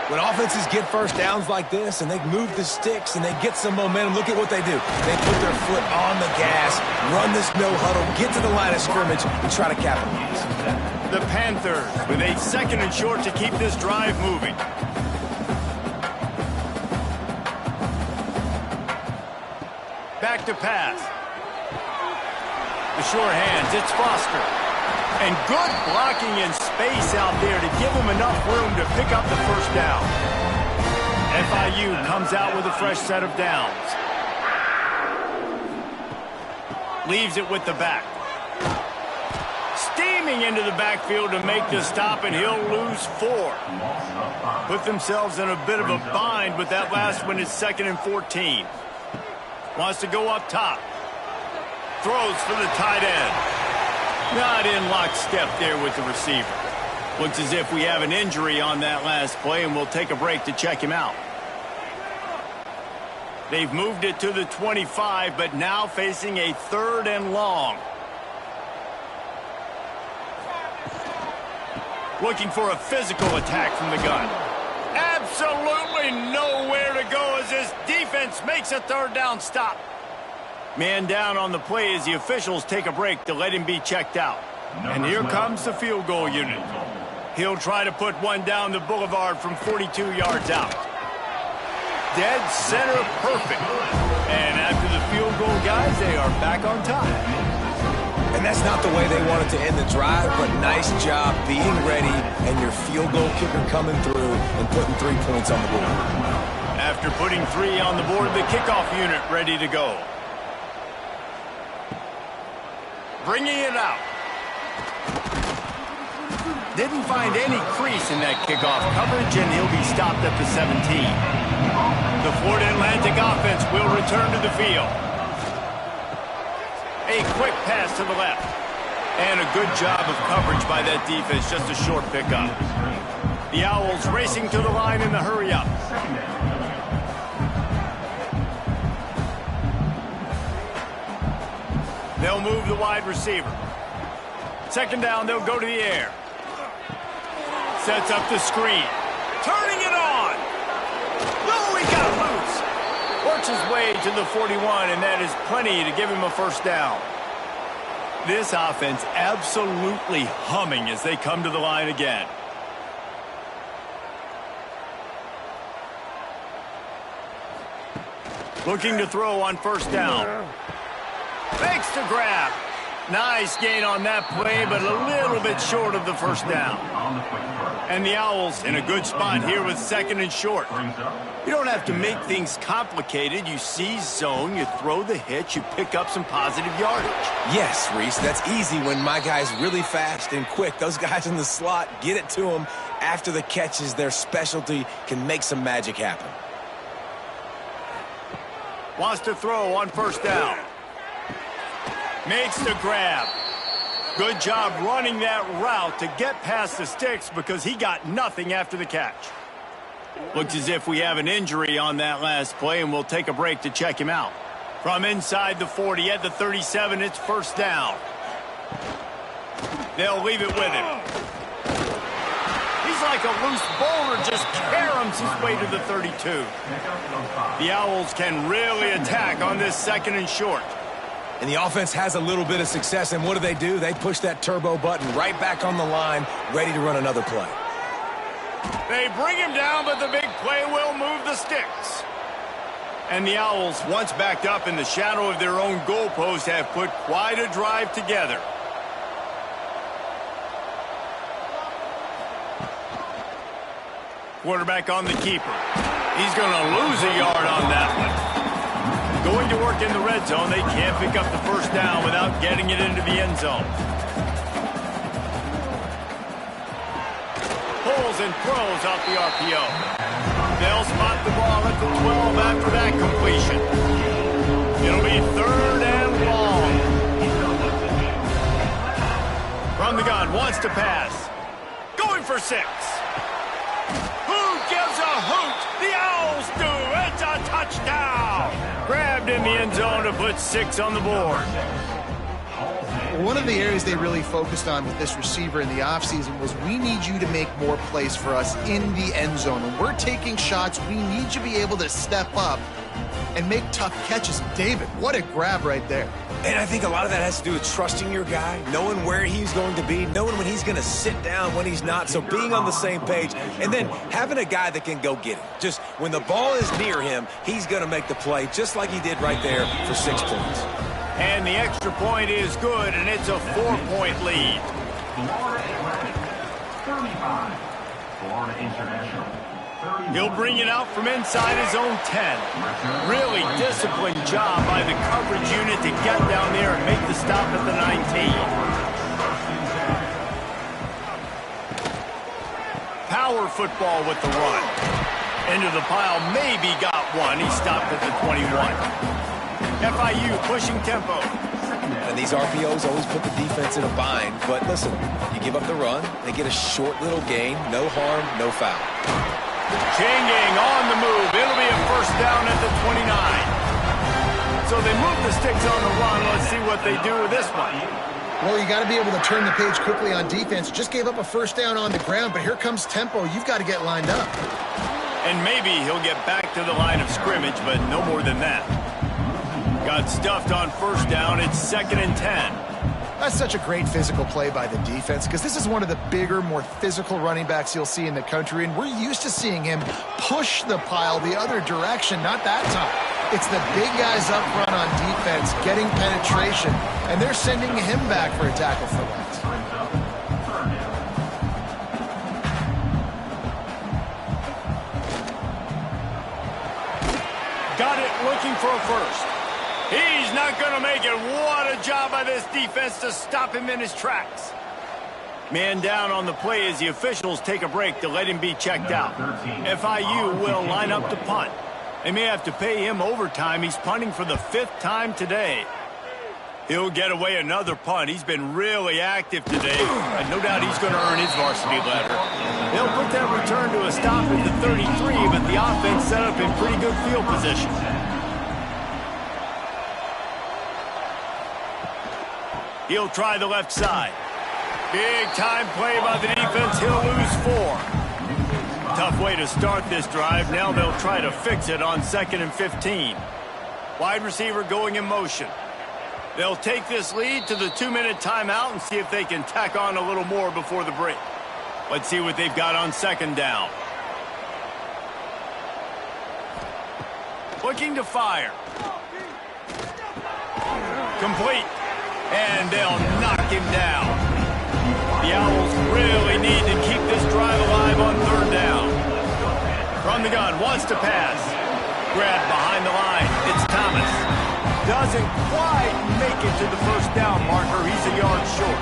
When offenses get first downs like this and they move the sticks and they get some momentum, look at what they do. They put their foot on the gas, run this no huddle, get to the line of scrimmage, and try to capitalize. The Panthers with a 2nd and short to keep this drive moving. Back to pass. The short hands, it's Foster. And good blocking in space out there to give him enough room to pick up the first down. FIU comes out with a fresh set of downs. Leaves it with the back. Steaming into the backfield to make the stop, and he'll lose 4. Put themselves in a bit of a bind with that last one. It's 2nd and 14. Wants to go up top. Throws for the tight end. Not in lockstep there with the receiver. Looks as if we have an injury on that last play, and we'll take a break to check him out. They've moved it to the 25, but now facing a 3rd and long. Looking for a physical attack from the gun. Absolutely nowhere to go as this defense makes a 3rd down stop. Man down on the play as the officials take a break to let him be checked out. And here comes the field goal unit. He'll try to put one down the boulevard from 42 yards out. Dead center perfect. And after the field goal, guys, they are back on top. And that's not the way they wanted to end the drive, but nice job being ready and your field goal kicker coming through and putting 3 points on the board. After putting 3 on the board, the kickoff unit ready to go. Bringing it out. Didn't find any crease in that kickoff coverage, and he'll be stopped at the 17. The Florida Atlantic offense will return to the field. A quick pass to the left. And a good job of coverage by that defense, just a short pickup. The Owls racing to the line in the hurry-up. They'll move the wide receiver. 2nd down, they'll go to the air. Sets up the screen. Turning it on. Oh, he got loose. Works his way to the 41, and that is plenty to give him a 1st down. This offense absolutely humming as they come to the line again. Looking to throw on 1st down. Makes the grab. Nice gain on that play, but a little bit short of the 1st down. And the Owls in a good spot here with 2nd and short. You don't have to make things complicated. You see zone, you throw the hitch, you pick up some positive yardage. Yes, Reese, that's easy when my guy's really fast and quick. Those guys in the slot, get it to them after the catch is their specialty, can make some magic happen. Wants to throw on 1st down. Makes the grab. Good job running that route to get past the sticks because he got nothing after the catch. Looks as if we have an injury on that last play, and we'll take a break to check him out. From inside the 40 at the 37, it's 1st down. They'll leave it with him. He's like a loose boulder, just caroms his way to the 32. The Owls can really attack on this 2nd and short. And the offense has a little bit of success, and what do? They push that turbo button right back on the line, ready to run another play. They bring him down, but the big play will move the sticks. And the Owls, once backed up in the shadow of their own goalpost, have put quite a drive together. Quarterback on the keeper. He's going to lose a yard on that one. Going to work in the red zone, they can't pick up the 1st down without getting it into the end zone. Pulls and throws off the RPO. They'll spot the ball at the 12 after that completion. It'll be 3rd and long. From the gun, wants to pass. Going for 6. Who gives a hoot? The Owls do. It's a touchdown. Grabbed in the end zone to put 6 on the board. One of the areas they really focused on with this receiver in the offseason was we need you to make more plays for us in the end zone. When we're taking shots, we need you to be able to step up and make tough catches. David, what a grab right there. And I think a lot of that has to do with trusting your guy, knowing where he's going to be, knowing when he's going to sit down, when he's not. So being on the same page, and then having a guy that can go get it. Just when the ball is near him, he's going to make the play just like he did right there for 6 points. And the extra point is good, and it's a 4-point lead. He'll bring it out from inside his own 10. Really disciplined job by the coverage unit to get down there and make the stop at the 19. Power football with the run. Into the pile, maybe got one. He stopped at the 21. FIU pushing tempo. And these RPOs always put the defense in a bind. But listen, you give up the run, they get a short little gain, no harm, no foul. Changing on the move. It'll be a first down at the 29. So they move the sticks on the run. Let's see what they do with this one. Well, you got to be able to turn the page quickly on defense. Just gave up a first down on the ground, but here comes tempo. You've got to get lined up. And maybe he'll get back to the line of scrimmage, but no more than that. Got stuffed on first down. It's 2nd and 10. That's such a great physical play by the defense because this is one of the bigger, more physical running backs you'll see in the country, and we're used to seeing him push the pile the other direction, not that time. It's the big guys up front on defense getting penetration, and they're sending him back for a tackle for loss. Got it, looking for a first. He's not going to make it. What a job by this defense to stop him in his tracks. Man down on the play as the officials take a break to let him be checked out. FIU will line up to punt. They may have to pay him overtime. He's punting for the 5th time today. He'll get away another punt. He's been really active today, and no doubt he's going to earn his varsity letter. They'll put that return to a stop at the 33, but the offense set up in pretty good field position. He'll try the left side. Big time play by the defense. He'll lose 4. Tough way to start this drive. Now they'll try to fix it on 2nd and 15. Wide receiver going in motion. They'll take this lead to the 2-minute timeout and see if they can tack on a little more before the break. Let's see what they've got on 2nd down. Looking to fire. Complete. And they'll knock him down. The Owls really need to keep this drive alive on 3rd down. From the gun, wants to pass. Grabbed behind the line. It's Thomas. Doesn't quite make it to the first down marker. He's a yard short.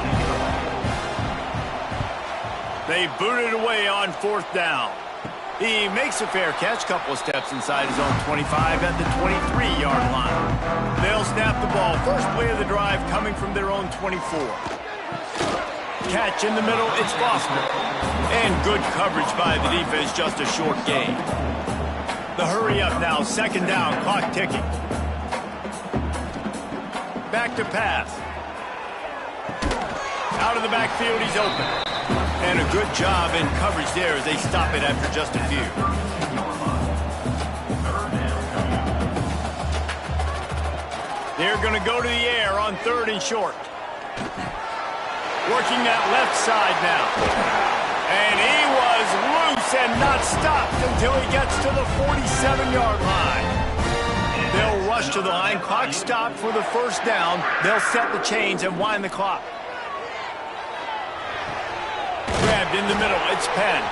They boot it away on 4th down. He makes a fair catch, couple of steps inside his own 25 at the 23-yard line. They'll snap the ball. First play of the drive coming from their own 24. Catch in the middle, it's Foster. And good coverage by the defense, just a short gain. The hurry up now, 2nd down, clock ticking. Back to pass. Out of the backfield, he's open. And a good job in coverage there as they stop it after just a few. They're going to go to the air on 3rd and short. Working that left side now. And he was loose and not stopped until he gets to the 47-yard line. They'll rush to the line. Clock stopped for the first down. They'll set the chains and wind the clock. Grabbed in the middle. It's Penn.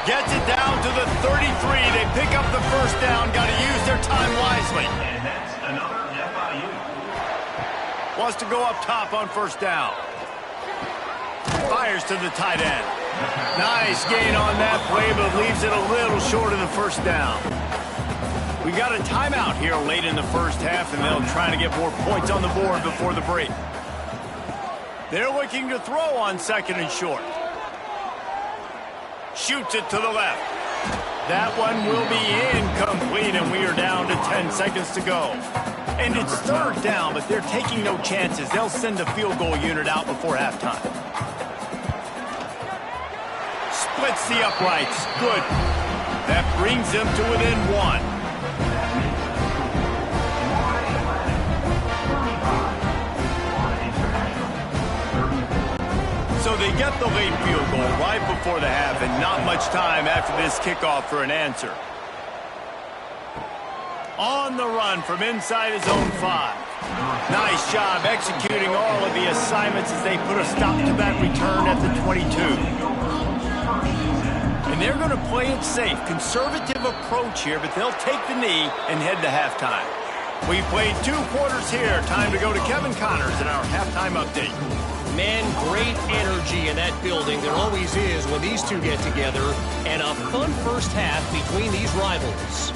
Gets it down to the 33. They pick up the first down. Got to use their time wisely. And that's another FIU. Wants to go up top on first down. Fires to the tight end. Nice gain on that play, but leaves it a little short of the first down. We got a timeout here late in the first half, and they'll try to get more points on the board before the break. They're looking to throw on 2nd and short. Shoots it to the left. That one will be incomplete, and we are down to 10 seconds to go. And it's third down, but they're taking no chances. They'll send the field goal unit out before halftime. Splits the uprights. Good. That brings them to within one. So they get the late field goal right before the half, and not much time after this kickoff for an answer. On the run from inside his own 5. Nice job executing all of the assignments as they put a stop to that return at the 22. And they're going to play it safe. Conservative approach here, but they'll take the knee and head to halftime. We played 2 quarters here. Time to go to Kevin Connors in our halftime update. Man, great energy in that building. There always is when these two get together. And a fun first half between these rivals.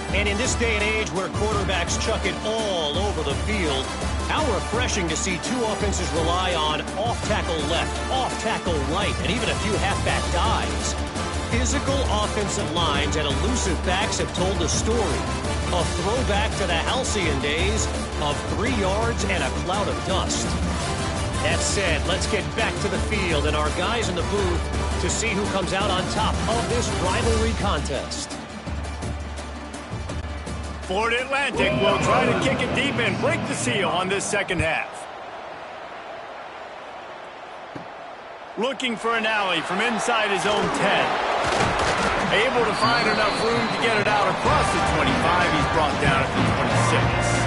And in this day and age where quarterbacks chuck it all over the field, how refreshing to see 2 offenses rely on off-tackle left, off-tackle right, and even a few halfback dives. Physical offensive lines and elusive backs have told the story. A throwback to the halcyon days of 3 yards and a cloud of dust. That said, let's get back to the field and our guys in the booth to see who comes out on top of this rivalry contest. Florida Atlantic will try to kick it deep and break the seal on this second half. Looking for an alley from inside his own 10. Able to find enough room to get it out across the 25. He's brought down at the 26.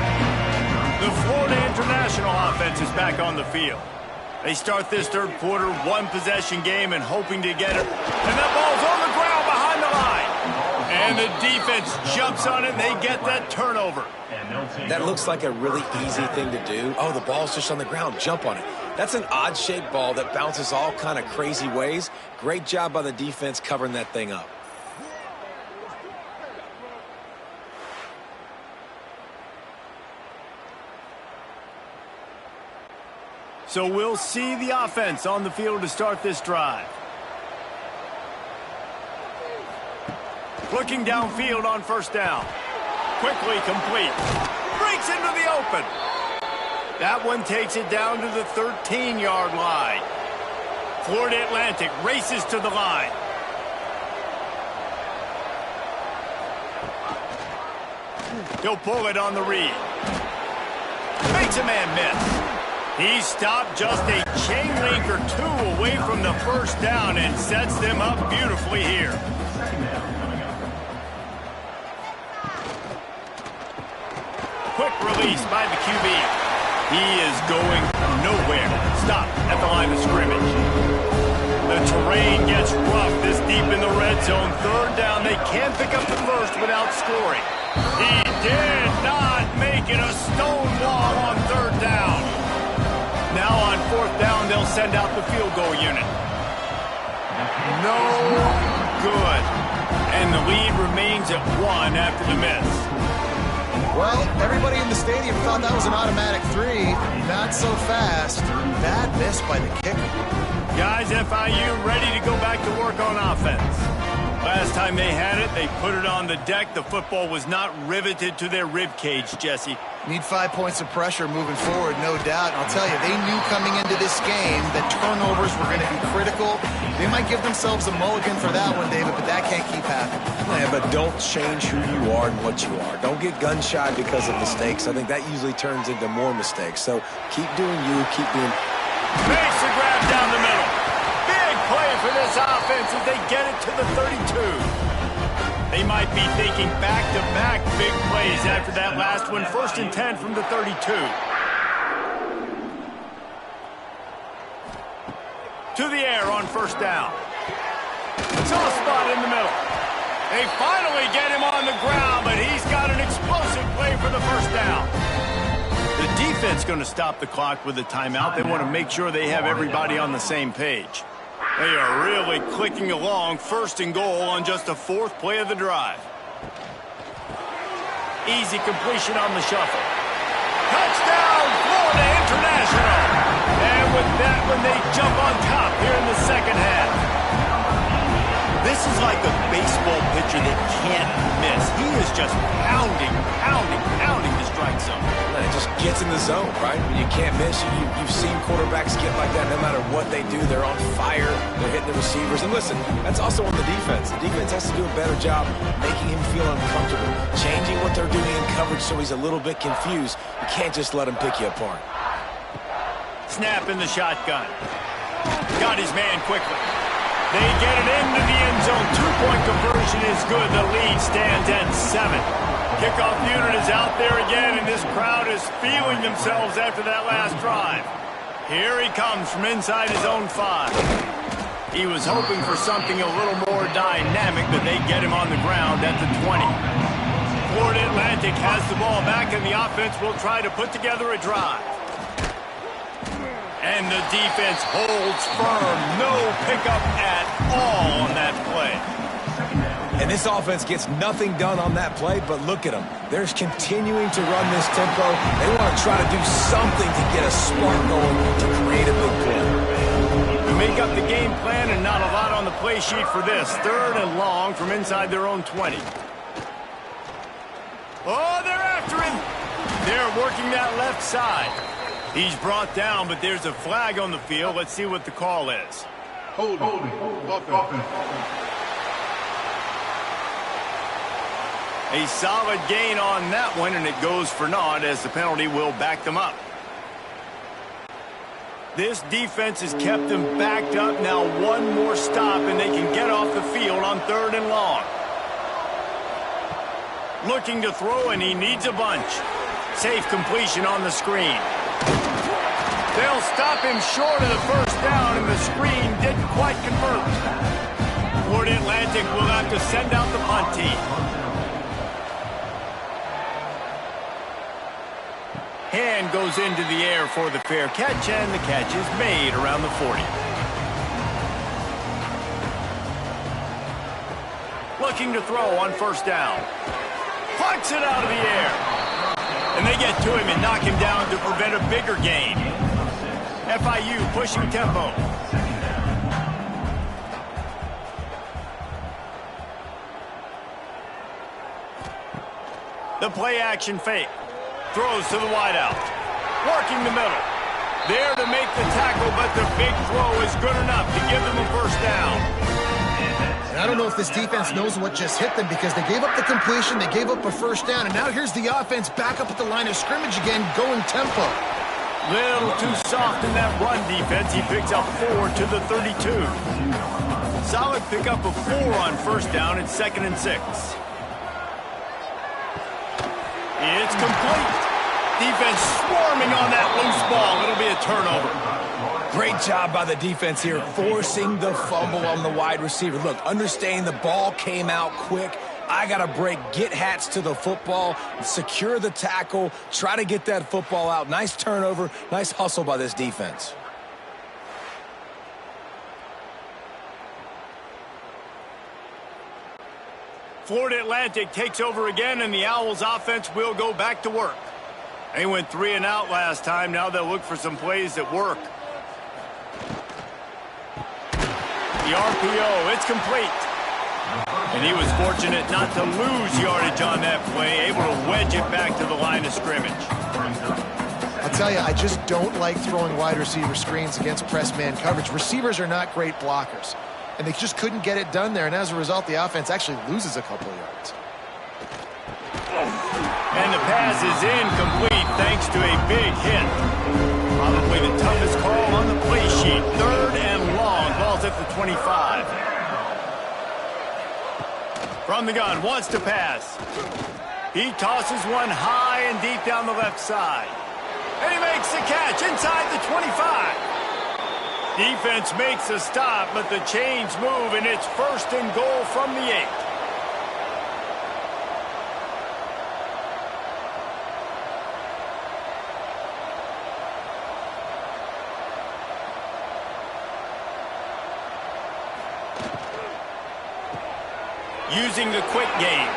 The Florida International offense is back on the field. They start this third quarter, 1-possession game and hoping to get it. And that ball's on the ground behind the line. And the defense jumps on it, and they get that turnover. That looks like a really easy thing to do. Oh, the ball's just on the ground. Jump on it. That's an odd-shaped ball that bounces all kind of crazy ways. Great job by the defense covering that thing up. So we'll see the offense on the field to start this drive. Looking downfield on first down. Quickly complete. Breaks into the open. That one takes it down to the 13-yard line. Florida Atlantic races to the line. He'll pull it on the read. Makes a man miss. He stopped just a chain link or 2 away from the first down and sets them up beautifully here. Quick release by the QB. He is going nowhere. Stop at the line of scrimmage. The terrain gets rough this deep in the red zone. Third down. They can't pick up the first without scoring. He did not make it a stone wall on third down. Now on fourth down, they'll send out the field goal unit. No good. And the lead remains at 1 after the miss. Well, everybody in the stadium thought that was an automatic 3. Not so fast. Bad miss by the kicker. Guys, FIU ready to go back to work on offense. Last time they had it, they put it on the deck. The football was not riveted to their rib cage, Jesse. Need 5 points of pressure moving forward, no doubt. And I'll tell you, they knew coming into this game that turnovers were going to be critical. They might give themselves a mulligan for that one, David, but that can't keep happening. Yeah, but don't change who you are and what you are. Don't get gun-shy because of mistakes. I think that usually turns into more mistakes. So keep doing you, keep being... Makes the grab down the middle. Big play for this offense as they get it to the 32. They might be thinking back-to-back big plays after that last one. 1st and 10 from the 32. To the air on first down. Soft spot in the middle. They finally get him on the ground, but he's got an explosive play for the first down. The defense going to stop the clock with a timeout. They want to make sure they have everybody on the same page. They are really clicking along. 1st and goal on just the 4th play of the drive. Easy completion on the shuffle. Touchdown, Florida International. And with that one, they jump on top here in the second half. This is like a baseball pitcher that can't miss. He is just pounding the strike zone. in the zone, right? When you can't miss, you've seen quarterbacks get like that no matter what they do. They're on fire. They're hitting the receivers. And listen, that's also on the defense. The defense has to do a better job making him feel uncomfortable, changing what they're doing in coverage so he's a little bit confused. You can't just let him pick you apart. Snap in the shotgun. Got his man quickly. They get it into the end zone. Two-point conversion is good. The lead stands at 7. Kickoff unit is out there again, and this crowd is feeling themselves after that last drive. Here he comes from inside his own 5. He was hoping for something a little more dynamic, but they get him on the ground at the 20. Florida Atlantic has the ball back, and the offense will try to put together a drive. And the defense holds firm. No pickup at all on that play. And this offense gets nothing done on that play, but look at them. They're continuing to run this tempo. They want to try to do something to get a spark going to create a big play. We make up the game plan and not a lot on the play sheet for this. 3rd and long from inside their own 20. Oh, they're after him. They're working that left side. He's brought down, but there's a flag on the field. Let's see what the call is. Holding. Offense. A solid gain on that one, and it goes for naught as the penalty will back them up. This defense has kept them backed up. Now one more stop, and they can get off the field on 3rd and long. Looking to throw, and he needs a bunch. Safe completion on the screen. They'll stop him short of the first down, and the screen didn't quite convert. Florida Atlantic will have to send out the punt team. Hand goes into the air for the fair catch, and the catch is made around the 40. Looking to throw on 1st down. Punts it out of the air. And they get to him and knock him down to prevent a bigger gain. FIU pushing tempo. The play action fake. Throws to the wideout. Working the middle. There to make the tackle, but the big throw is good enough to give them a 1st down. And I don't know if this defense knows what just hit them because they gave up the completion, they gave up a 1st down, and now here's the offense back up at the line of scrimmage again, going tempo. Little too soft in that run defense. He picks up 4 to the 32. Solid pickup of 4 on 1st down. It's 2nd and 6. It's complete. Defense swarming on that loose ball. It'll be a turnover. Great job by the defense here, forcing the fumble on the wide receiver. Look, understanding the ball came out quick. I got to break, get hats to the football, secure the tackle, try to get that football out. Nice turnover, nice hustle by this defense. Florida Atlantic takes over again, and the Owls offense will go back to work. They went 3 and out last time. Now they'll look for some plays that work. The RPO, it's complete. And he was fortunate not to lose yardage on that play, able to wedge it back to the line of scrimmage. I'll tell you, I just don't like throwing wide receiver screens against press man coverage. Receivers are not great blockers, and they just couldn't get it done there, and as a result, the offense actually loses a couple of yards. And the pass is incomplete thanks to a big hit. Probably the toughest call on the play sheet. 3rd and long. Ball's at the 25. From the gun, wants to pass. He tosses one high and deep down the left side. And he makes the catch inside the 25. Defense makes a stop, but the chains move, and it's 1st and goal from the 8. Using the quick game.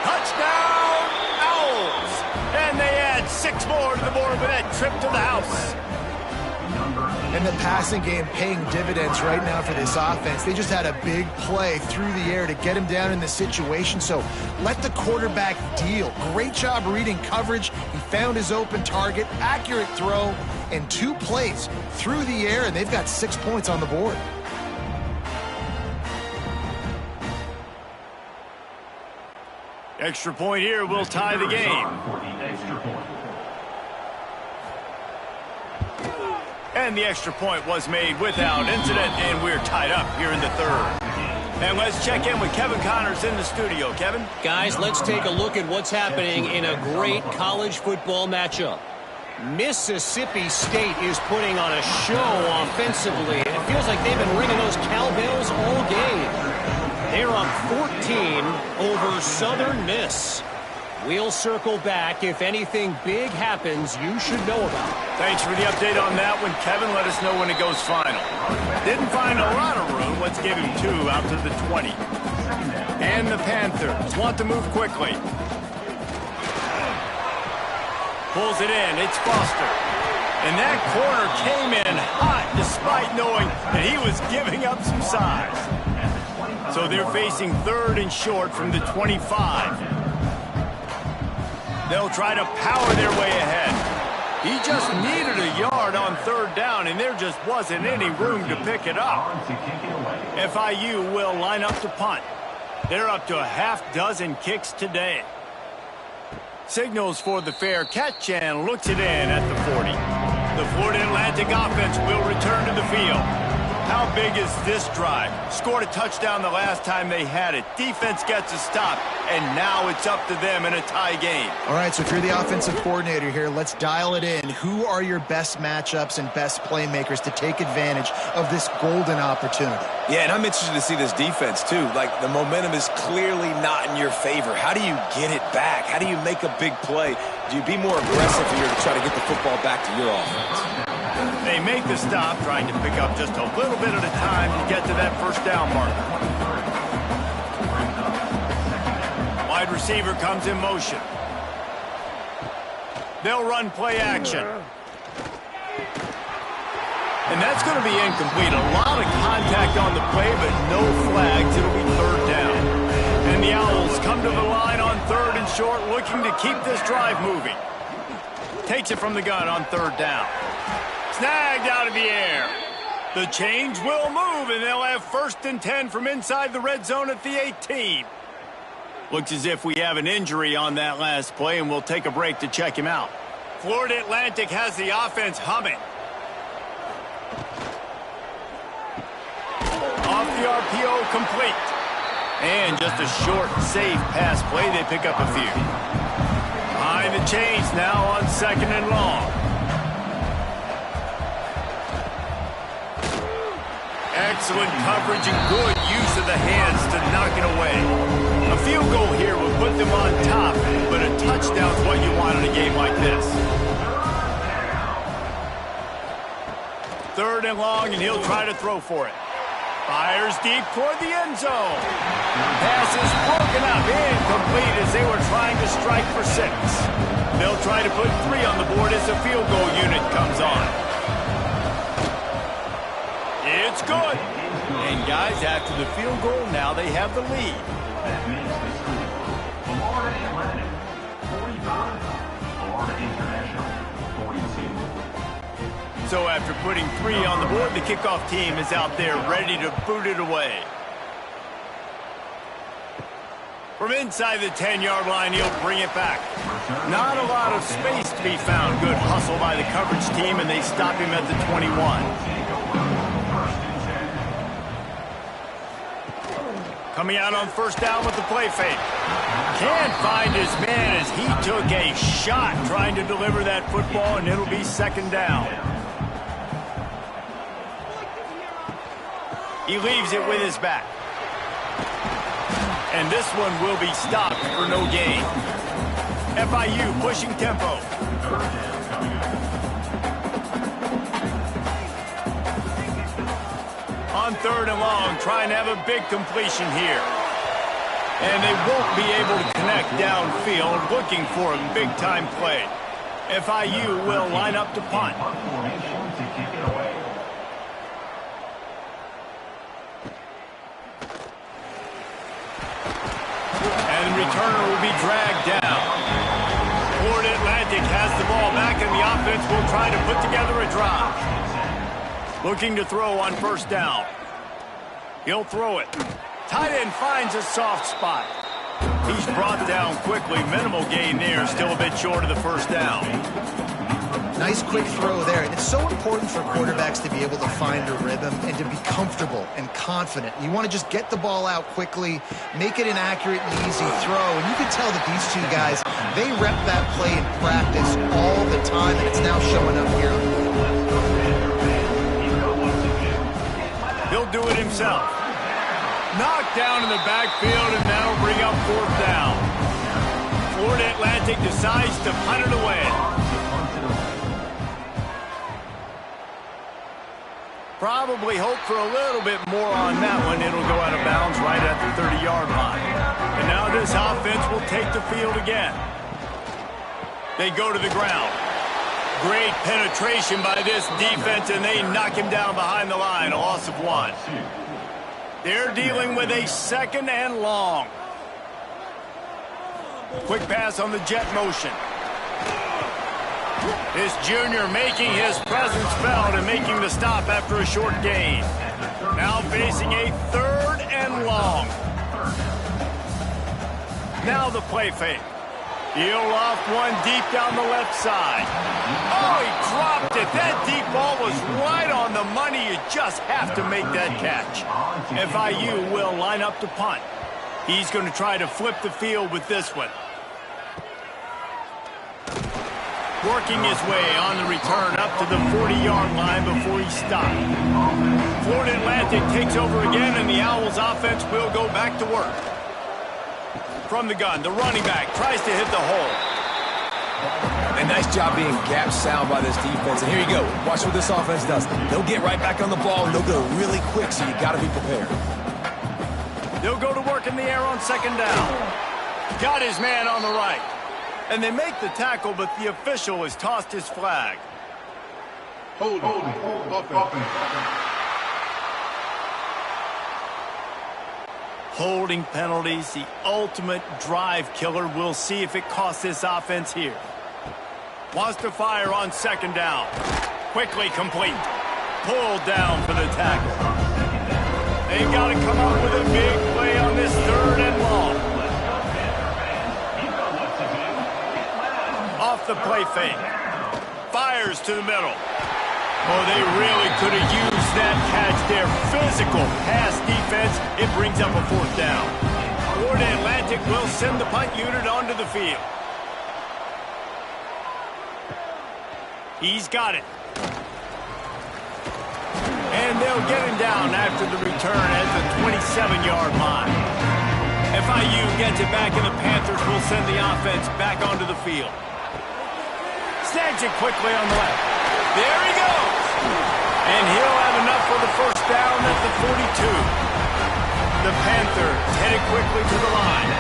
Touchdown, Owls! And they add 6 more to the board with that trip to the house. Number And the passing game paying dividends right now for this offense. They just had a big play through the air to get him down in the situation. So let the quarterback deal. Great job reading coverage. He found his open target, accurate throw, and 2 plays through the air, and they've got 6 points on the board. Extra point here will tie the game. And the extra point was made without incident, and we're tied up here in the third. And let's check in with Kevin Connors in the studio. Kevin? Guys, let's take a look at what's happening in a great college football matchup. Mississippi State is putting on a show offensively. It feels like they've been ringing those cowbells all game. They're up 14 over Southern Miss. We'll circle back. If anything big happens, you should know about it. Thanks for the update on that one, Kevin. Let us know when it goes final. Didn't find a lot of room. Let's give him 2 out to the 20. And the Panthers want to move quickly. Pulls it in. It's Foster. And that corner came in hot despite knowing that he was giving up some size. So they're facing 3rd and short from the 25. They'll try to power their way ahead. He just needed a yard on 3rd down, and there just wasn't any room to pick it up. FIU will line up to punt. They're up to a half-dozen kicks today. Signals for the fair catch and looks it in at the 40. The Florida Atlantic offense will return to the field. How big is this drive? Scored a touchdown the last time they had it. Defense gets a stop, and now it's up to them in a tie game. All right, so if you're the offensive coordinator here, let's dial it in. Who are your best matchups and best playmakers to take advantage of this golden opportunity? Yeah, and I'm interested to see this defense, too. Like, the momentum is clearly not in your favor. How do you get it back? How do you make a big play? Do you be more aggressive here to try to get the football back to your offense? They make the stop, trying to pick up just a little bit at a time to get to that first down marker. Wide receiver comes in motion. They'll run play action. And that's going to be incomplete. A lot of contact on the play, but no flags. It'll be 3rd down. And the Owls come to the line on 3rd and short, looking to keep this drive moving. Takes it from the gun on 3rd down. Snagged out of the air. The chains will move, and they'll have 1st and 10 from inside the red zone at the 18. Looks as if we have an injury on that last play, and we'll take a break to check him out. Florida Atlantic has the offense humming. Off the RPO, complete. And just a short, safe pass play. They pick up a few. Behind the chains now on 2nd and long. Excellent coverage and good use of the hands to knock it away. A field goal here will put them on top, but a touchdown's what you want in a game like this. 3rd and long, and he'll try to throw for it. Fires deep toward the end zone. Pass is broken up, incomplete as they were trying to strike for 6. They'll try to put 3 on the board as the field goal unit comes on. It's good. And guys, after the field goal, now they have the lead. Florida Atlantic, 45. Florida International, 42. So after putting 3 on the board, the kickoff team is out there ready to boot it away. From inside the 10-yard line, he'll bring it back. Not a lot of space to be found. Good hustle by the coverage team, and they stop him at the 21. Coming out on 1st down with the play fake. Can't find his man as he took a shot trying to deliver that football, and it'll be 2nd down. He leaves it with his back. And this one will be stopped for no gain. FIU pushing tempo. On 3rd and long, trying to have a big completion here. And they won't be able to connect downfield, looking for a big-time play. FIU will line up to punt. dragged down. Florida Atlantic has the ball back, and the offense will try to put together a drive. Looking to throw on first down. He'll throw it. Tight end finds a soft spot. He's brought down quickly. Minimal gain there. Still a bit short of the first down. Nice quick throw there. And it's so important for quarterbacks to be able to find a rhythm and to be comfortable and confident. You want to just get the ball out quickly, make it an accurate and easy throw. And you can tell that these two guys, they rep that play in practice all the time, and it's now showing up here. He'll do it himself. Knocked down in the backfield, and that'll bring up fourth down. Florida Atlantic decides to punt it away. Probably hope for a little bit more on that one. It'll go out of bounds right at the 30-yard line. And now this offense will take the field again. They go to the ground. Great penetration by this defense, and they knock him down behind the line. A loss of 1. They're dealing with a second and long. Quick pass on the jet motion. This junior making his presence felt and making the stop after a short gain. Now facing a third and long. Now the play fake. He'll off one deep down the left side. Oh, he dropped it. That deep ball was right on the money. You just have to make that catch. FIU will line up to punt. He's going to try to flip the field with this one. Working his way on the return up to the 40-yard line before he stopped. Florida Atlantic takes over again, and the Owls offense will go back to work. From the gun, the running back tries to hit the hole. And nice job being gap sound by this defense. And here you go. Watch what this offense does. They'll get right back on the ball, and they'll go really quick, so you got to be prepared. They'll go to work in the air on second down. Got his man on the right. And they make the tackle, but the official has tossed his flag. Holding. Offense. Holding penalties, the ultimate drive killer. We'll see if it costs this offense here. Wants to fire on second down. Quickly complete. Pulled down for the tackle. They've got to come up with a big play on this third and long. Off the play fake. Fires to the middle. Oh, they really could have used that catch there. Physical pass defense. It brings up a fourth down. Florida Atlantic will send the punt unit onto the field. He's got it. And they'll get him down after the return at the 27-yard line. FIU gets it back, and the Panthers will send the offense back onto the field. Snags it quickly on the left. There he goes. And he'll have enough for the first down at the 42. The Panthers headed quickly to the line.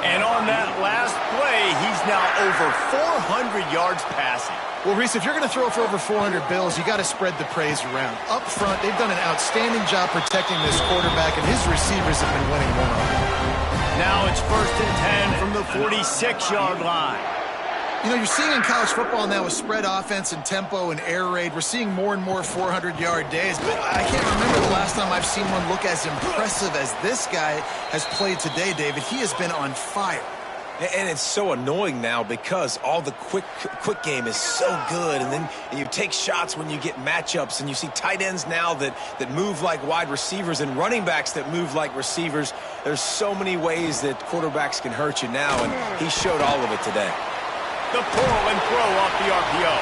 And on that last play, he's now over 400 yards passing. Well, Reese, if you're going to throw for over 400 bills, you got to spread the praise around. Up front, they've done an outstanding job protecting this quarterback, and his receivers have been winning more. Now it's 1st and 10 from the 46-yard line. You know, you're seeing in college football now with spread offense and tempo and air raid, we're seeing more and more 400-yard days, but I can't remember the last time I've seen one look as impressive as this guy has played today, David. He has been on fire. And it's so annoying now because all the quick game is so good, and then you take shots when you get matchups, and you see tight ends now that move like wide receivers and running backs that move like receivers. There's so many ways that quarterbacks can hurt you now, and he showed all of it today. The pull and throw off the RPO.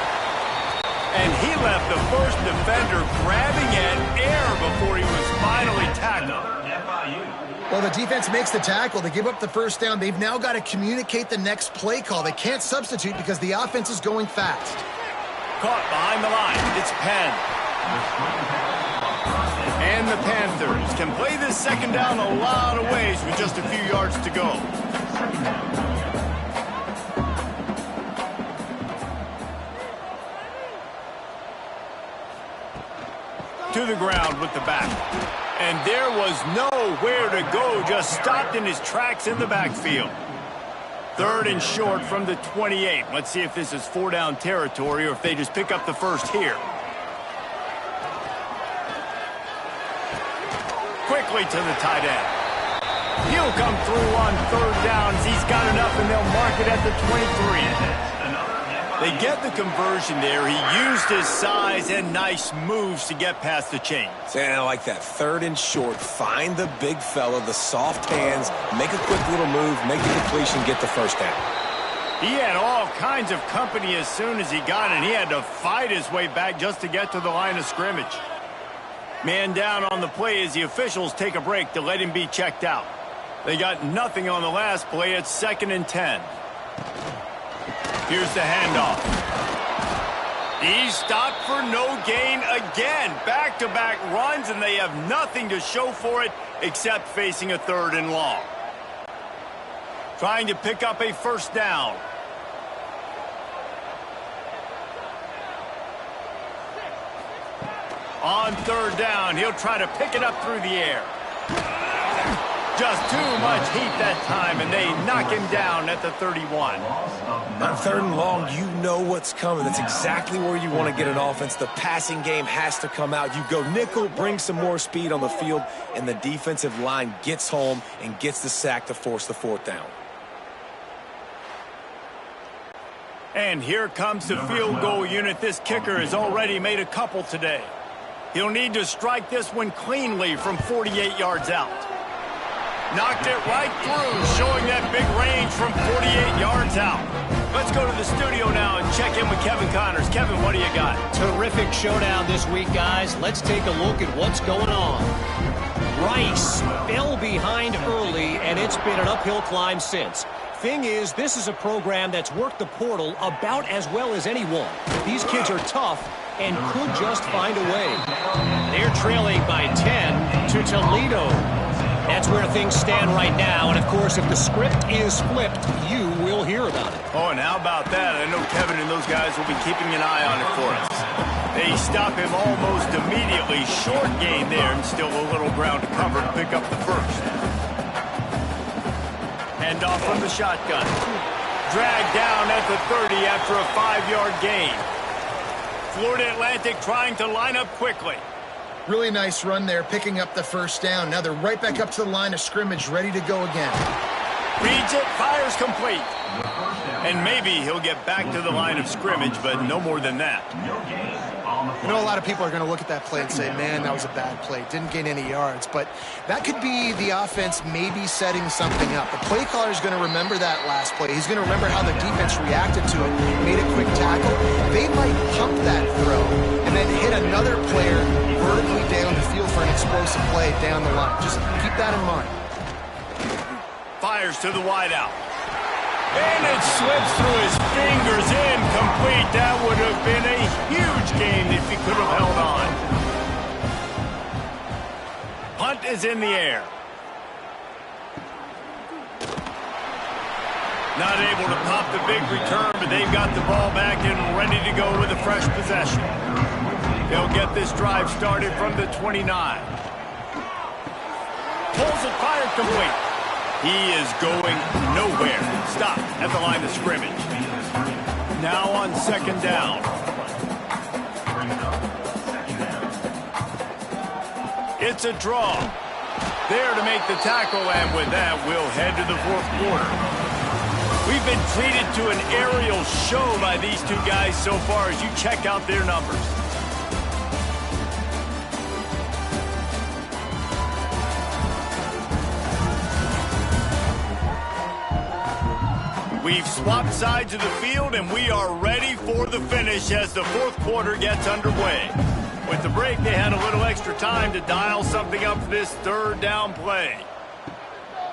And he left the first defender grabbing at air before he was finally tackled. Well, the defense makes the tackle. They give up the first down. They've now got to communicate the next play call. They can't substitute because the offense is going fast. Caught behind the line. It's Penn. And the Panthers can play this second down a lot of ways with just a few yards to go. To the ground with the back. And there was nowhere to go, just stopped in his tracks in the backfield. Third and short from the 28. Let's see if this is 4-down territory or if they just pick up the first here. Quickly to the tight end. He'll come through on third downs. He's got enough, and they'll mark it at the 23. They get the conversion there. He used his size and nice moves to get past the chains. And I like that. 3rd and short. Find the big fella, the soft hands, make a quick little move, make the completion, get the first down. He had all kinds of company as soon as he got it. He had to fight his way back just to get to the line of scrimmage. Man down on the play as the officials take a break to let him be checked out. They got nothing on the last play. It's 2nd and 10. Here's the handoff. He's stopped for no gain again. Back-to-back runs, and they have nothing to show for it except facing a 3rd and long. Trying to pick up a first down. On 3rd down, he'll try to pick it up through the air. Just too much heat that time, and they knock him down at the 31. On 3rd and long, you know what's coming. That's exactly where you want to get an offense. The passing game has to come out. You go nickel, bring some more speed on the field, and the defensive line gets home and gets the sack to force the 4th down. And here comes the field goal unit. This kicker has already made a couple today. He'll need to strike this one cleanly from 48 yards out. Knocked it right through, showing that big range from 48 yards out. Let's go to the studio now and check in with Kevin Connors. Kevin, what do you got? Terrific showdown this week, guys. Let's take a look at what's going on. Rice fell behind early, and it's been an uphill climb since. Thing is, this is a program that's worked the portal about as well as anyone. These kids are tough and could just find a way. They're trailing by 10 to Toledo. That's where things stand right now, and of course, if the script is flipped, you will hear about it. Oh, and how about that? I know Kevin and those guys will be keeping an eye on it for us. They stop him almost immediately. Short gain there, and still a little ground to cover to pick up the first. Hand off from the shotgun. Dragged down at the 30 after a 5-yard gain. Florida Atlantic trying to line up quickly. Really nice run there, picking up the first down. Now they're right back up to the line of scrimmage, ready to go again. Reads it, fires complete. And maybe he'll get back to the line of scrimmage, but no more than that. You know, a lot of people are going to look at that play and say, man, that was a bad play. Didn't gain any yards. But that could be the offense maybe setting something up. The play caller is going to remember that last play. He's going to remember how the defense reacted to it, made a quick tackle. They might pump that throw and then hit another player vertically down the field for an explosive play down the line. Just keep that in mind. Fires to the wideout. And it slips through his fingers, incomplete. That would have been a huge gain if he could have held on. Punt is in the air. Not able to pop the big return, but they've got the ball back and ready to go with a fresh possession. They'll get this drive started from the 29. Pulls it, fired complete. He is going nowhere. Stop at the line of scrimmage. Now on 2nd down. It's a draw. There to make the tackle, and with that, we'll head to the 4th quarter. We've been treated to an aerial show by these two guys so far as you check out their numbers. We've swapped sides of the field, and we are ready for the finish as the 4th quarter gets underway. With the break, they had a little extra time to dial something up for this 3rd down play.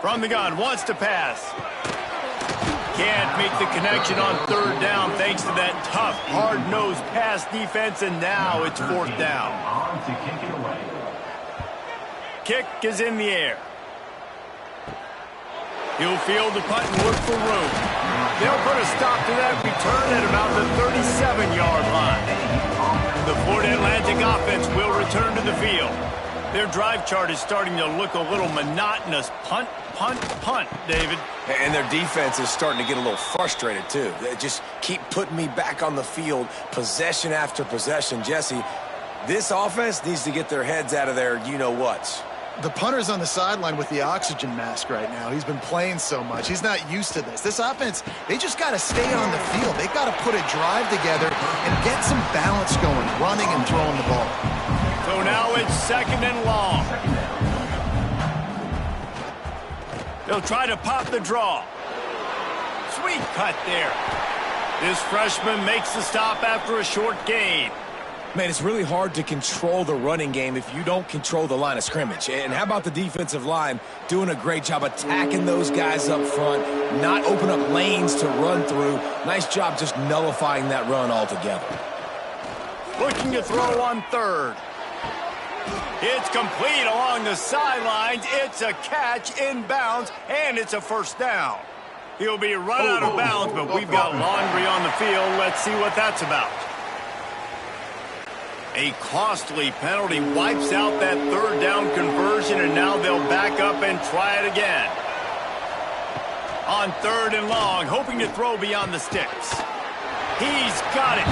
From the gun, wants to pass. Can't make the connection on 3rd down thanks to that tough, hard-nosed pass defense, and now it's 4th down. Kick is in the air. He'll field the punt and look for room. They'll put a stop to that return at about the 37-yard line. The Florida Atlantic offense will return to the field. Their drive chart is starting to look a little monotonous. Punt, punt, punt, David. And their defense is starting to get a little frustrated, too. They just keep putting me back on the field, possession after possession. Jesse, this offense needs to get their heads out of their you-know-whats. The punter's on the sideline with the oxygen mask right now. He's been playing so much. He's not used to this. This offense, they just got to stay on the field. They've got to put a drive together and get some balance going, running and throwing the ball. So now it's 2nd and long. They'll try to pop the draw. Sweet cut there. This freshman makes the stop after a short gain. Man, it's really hard to control the running game if you don't control the line of scrimmage. And how about the defensive line doing a great job attacking those guys up front, not open up lanes to run through. Nice job just nullifying that run altogether. Looking to throw on 3rd. It's complete along the sidelines. It's a catch inbounds, and it's a 1st down. He'll be run out of bounds, but we've got laundry on the field. Let's see what that's about. A costly penalty wipes out that 3rd down conversion, and now they'll back up and try it again. On 3rd and long, hoping to throw beyond the sticks. He's got it.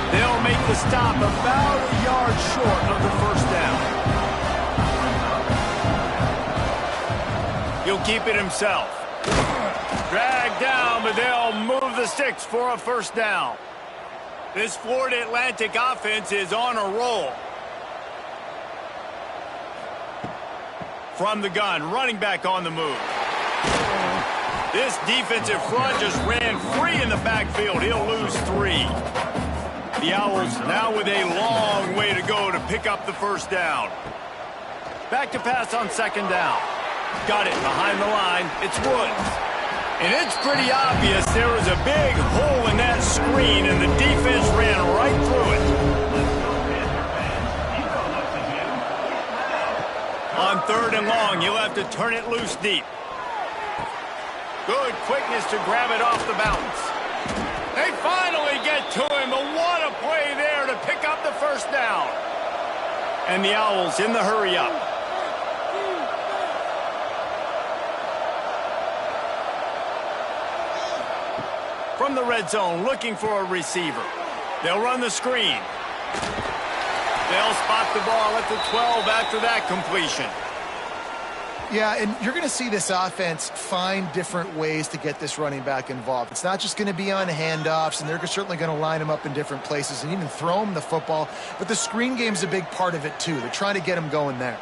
They'll make the stop about a yard short of the 1st down. He'll keep it himself. Dragged down, but they'll move the sticks for a 1st down. This Florida Atlantic offense is on a roll. From the gun, running back on the move. This defensive front just ran free in the backfield. He'll lose 3. The Owls now with a long way to go to pick up the 1st down. Back to pass on 2nd down. Got it behind the line. It's Woods. And it's pretty obvious there was a big hole in that screen, and the defense ran right through it. On 3rd and long, you'll have to turn it loose deep. Good quickness to grab it off the bounce. They finally get to him, but what a play there to pick up the 1st down. And the Owls in the hurry up. From the red zone, looking for a receiver. They'll run the screen. They'll spot the ball at the 12 after that completion. Yeah, and you're going to see this offense find different ways to get this running back involved. It's not just going to be on handoffs, and they're certainly going to line him up in different places and even throw him the football. But the screen game's a big part of it, too. They're trying to get him going there.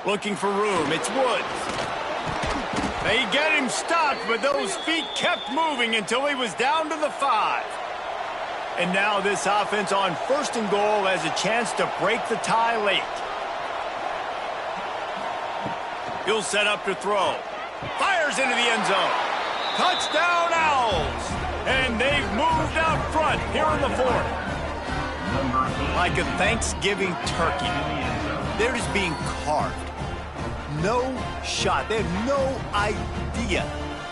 Looking for room. It's Woods. They get him stopped, but those feet kept moving until he was down to the 5. And now this offense on 1st and goal has a chance to break the tie late. He'll set up to throw. Fires into the end zone. Touchdown Owls! And they've moved out front here in the 4th. Like a Thanksgiving turkey. They're just being carved. No shot. They have no idea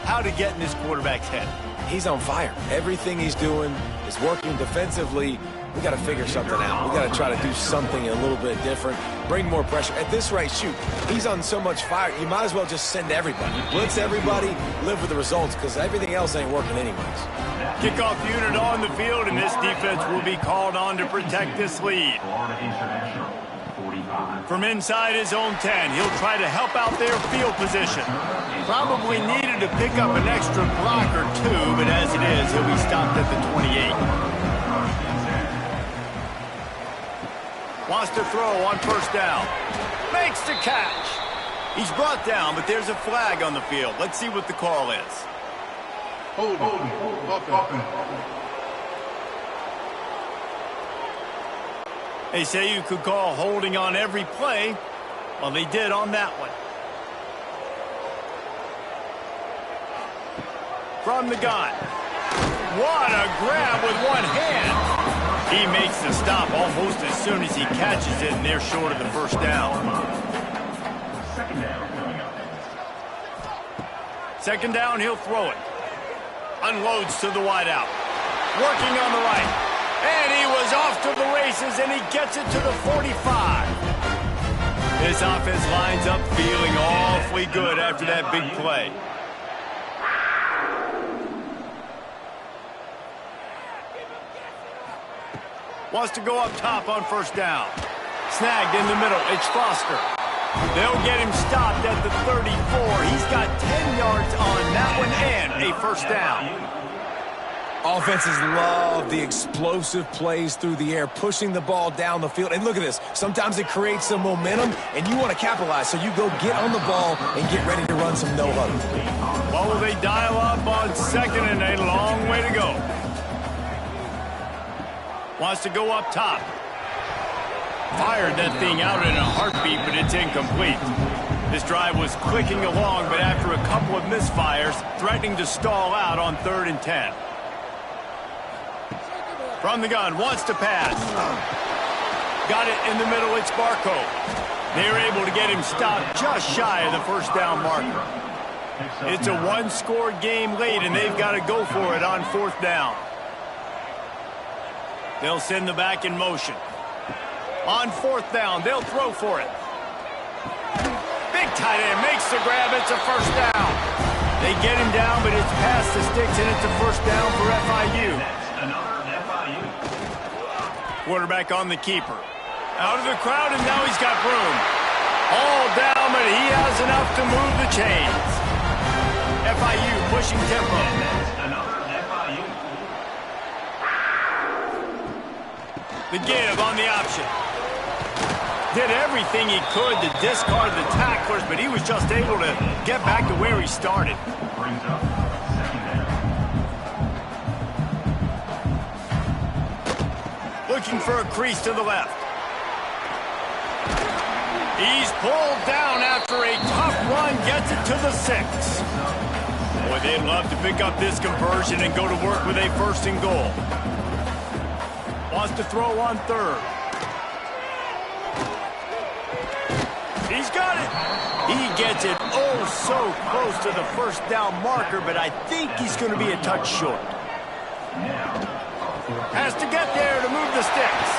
how to get in this quarterback's head. He's on fire. Everything he's doing is working defensively. We got to figure something out. We got to try to do something a little bit different. Bring more pressure. At this rate, shoot, he's on so much fire, you might as well just send everybody. Blitz everybody, live with the results, because everything else ain't working anyways. Kickoff unit on the field, and this defense will be called on to protect this lead. From inside his own 10, he'll try to help out their field position. Probably needed to pick up an extra block or 2, but as it is, he'll be stopped at the 28. Wants to throw on 1st down. Makes the catch. He's brought down, but there's a flag on the field. Let's see what the call is. Hold. They say you could call holding on every play. Well, they did on that one. From the gun. What a grab with one hand. He makes the stop almost as soon as he catches it, and they're short of the 1st down. 2nd down, he'll throw it. Unloads to the wideout. Working on the right. And he was off to the races, and he gets it to the 45. This offense lines up feeling awfully good after that big play. Wants to go up top on first down. Snagged in the middle. It's Foster. They'll get him stopped at the 34. He's got 10 yards on that one and a first down. Offenses love the explosive plays through the air, pushing the ball down the field. And look at this. Sometimes it creates some momentum, and you want to capitalize. So you go get on the ball and get ready to run some no-huddle. Well, will they dial up on second and a long way to go? Wants to go up top. Fired that thing out in a heartbeat, but it's incomplete. This drive was clicking along, but after a couple of misfires, threatening to stall out on 3rd and 10. From the gun, wants to pass. Got it in the middle, it's Barco. They're able to get him stopped just shy of the first down marker. It's a one-score game late, and they've got to go for it on 4th down. They'll send the back in motion. On 4th down, they'll throw for it. Big tight end makes the grab. It's a first down. They get him down, but it's past the sticks, and it's a first down for FIU. Quarterback on the keeper. Out of the crowd, and now he's got room. All down, but he has enough to move the chains. FIU pushing tempo. The give on the option. Did everything he could to discard the tacklers, but he was just able to get back to where he started. Looking for a crease to the left. He's pulled down after a tough run, gets it to the 6. Boy, they'd love to pick up this conversion and go to work with a 1st and goal. Wants to throw on 3rd. He's got it. He gets it oh so close to the first down marker, but I think he's going to be a touch short. Has to get there to move the sticks.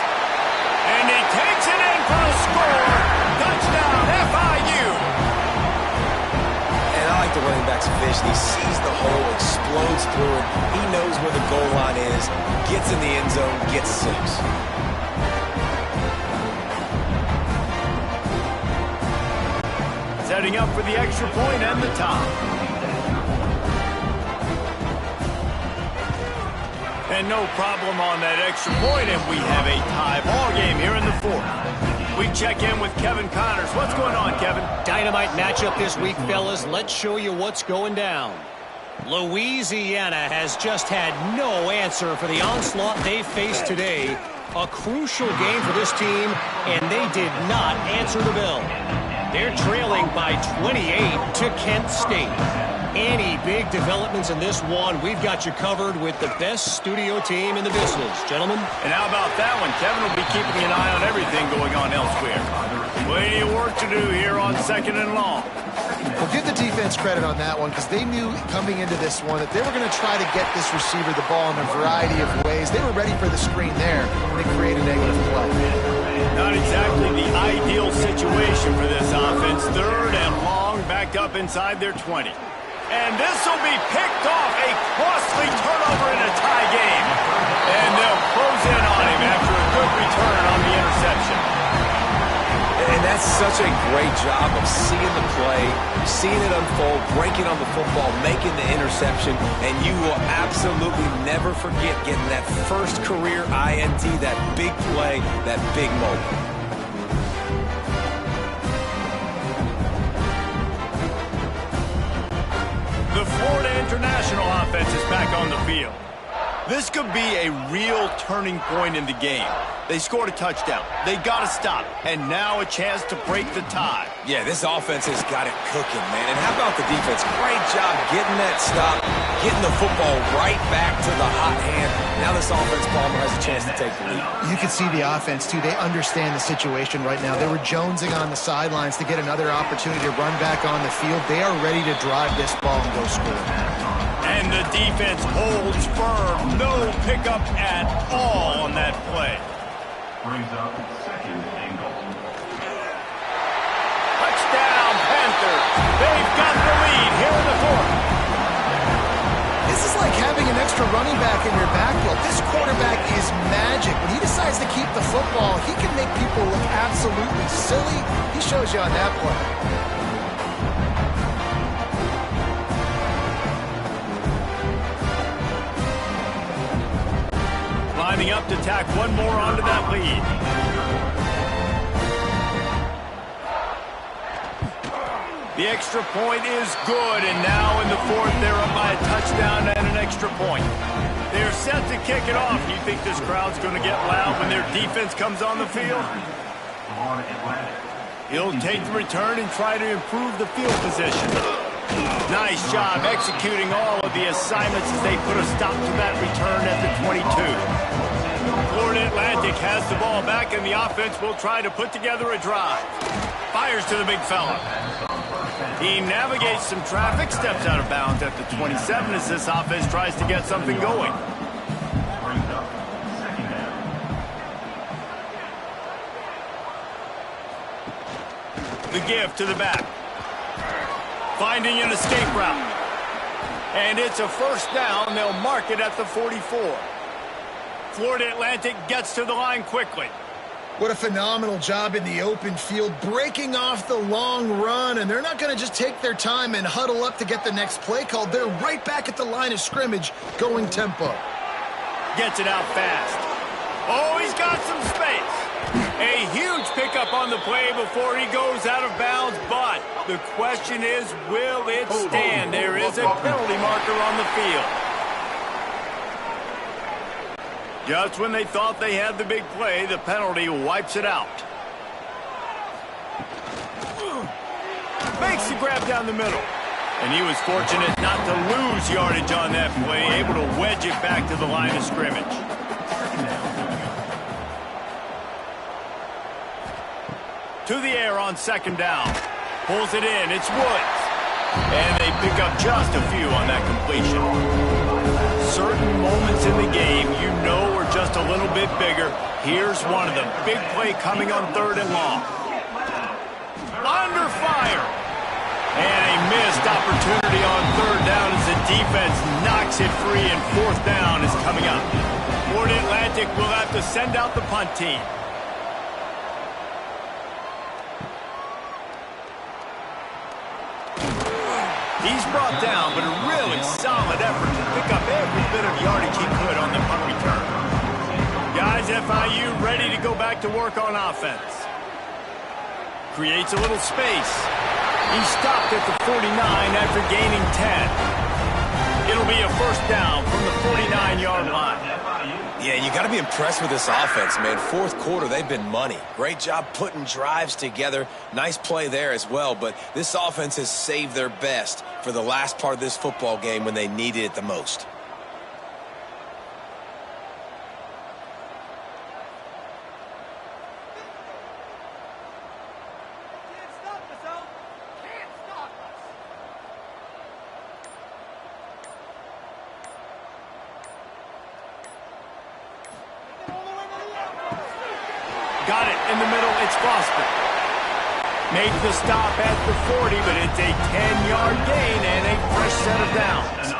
And he takes it in for a score. Touchdown, FIU. And I like the running back's vision. He sees the hole, explodes through it. He knows where the goal line is, gets in the end zone, gets 6. Setting up for the extra point and the top. And no problem on that extra point, and we have a tie ball game here in the 4th. We check in with Kevin Connors. What's going on, Kevin? Dynamite matchup this week, fellas. Let's show you what's going down. Louisiana has just had no answer for the onslaught they faced today. A crucial game for this team, and they did not answer the bell. They're trailing by 28 to Kent State. Any big developments in this one, we've got you covered with the best studio team in the business. Gentlemen? And how about that one? Kevin will be keeping an eye on everything going on elsewhere. Plenty of work to do here on 2nd and long. Well, give the defense credit on that one because they knew coming into this one that they were going to try to get this receiver the ball in a variety of ways. They were ready for the screen there, and they created a negative play. Not exactly the ideal situation for this offense. 3rd and long, backed up inside their 20. And this will be picked off. A costly turnover in a tie game. And they'll close in on him after a good return on the interception. And that's such a great job of seeing the play, seeing it unfold, breaking on the football, making the interception, and you will absolutely never forget getting that first career INT, that big play, that big moment. The Florida International offense is back on the field. This could be a real turning point in the game. They scored a touchdown. They got to stop. And now a chance to break the tie. Yeah, this offense has got it cooking, man. And how about the defense? Great job getting that stop, getting the football right back to the hot hand. Now this offense, Palmer, has a chance to take the lead. You can see the offense, too. They understand the situation right now. They were jonesing on the sidelines to get another opportunity to run back on the field. They are ready to drive this ball and go score. And And the defense holds firm. No pickup at all on that play. Brings up second and goal. Touchdown, Panthers. They've got the lead here in the fourth. This is like having an extra running back in your backfield. This quarterback is magic. When he decides to keep the football, he can make people look absolutely silly. He shows you on that play. Lining up to tack one more onto that lead. The extra point is good, and now in the fourth, they're up by a touchdown and an extra point. They're set to kick it off. You think this crowd's going to get loud when their defense comes on the field? He'll take the return and try to improve the field position. Nice job executing all of the assignments as they put a stop to that return at the 22. Florida Atlantic has the ball back, and the offense will try to put together a drive. Fires to the big fella. He navigates some traffic, steps out of bounds at the 27 as this offense tries to get something going. The give to the back. Finding an escape route. And it's a first down. They'll mark it at the 44. Florida Atlantic gets to the line quickly. What a phenomenal job in the open field, breaking off the long run, and they're not going to just take their time and huddle up to get the next play called. They're right back at the line of scrimmage, going tempo. Gets it out fast. Oh, he's got some space. A huge pickup on the play before he goes out of bounds, but the question is, will it stand? There is a penalty marker on the field. Just when they thought they had the big play, the penalty wipes it out. Makes the grab down the middle. And he was fortunate not to lose yardage on that play, able to wedge it back to the line of scrimmage. To the air on second down. Pulls it in. It's Woods. And they pick up just a few on that completion. Certain moments in the game you know are just a little bit bigger. Here's one of them. Big play coming on third and long. Under fire. And a missed opportunity on third down as the defense knocks it free, and fourth down is coming up. Florida Atlantic will have to send out the punt team. He's brought down, but a really solid effort to pick up every bit of yardage he could on the punt return. Guys, FIU ready to go back to work on offense. Creates a little space. He stopped at the 49 after gaining 10. It'll be a first down from the 49-yard line. Yeah, you got to be impressed with this offense, man. Fourth quarter, they've been money. Great job putting drives together. Nice play there as well, but this offense has saved their best for the last part of this football game when they needed it the most. Got it in the middle. It's Foster. Make the stop at the 40, but it's a 10-yard gain and a fresh set of downs.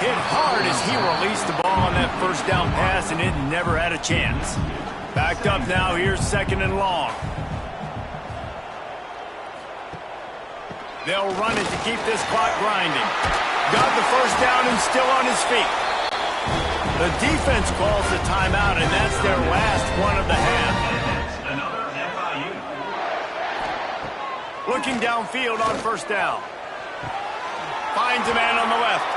Hit hard as he released the ball on that first down pass, and it never had a chance. Backed up now. Here's second and long. They'll run it to keep this clock grinding. Got the first down and still on his feet. The defense calls the timeout, and that's their last one of the half. Looking downfield on first down. Finds a man on the left.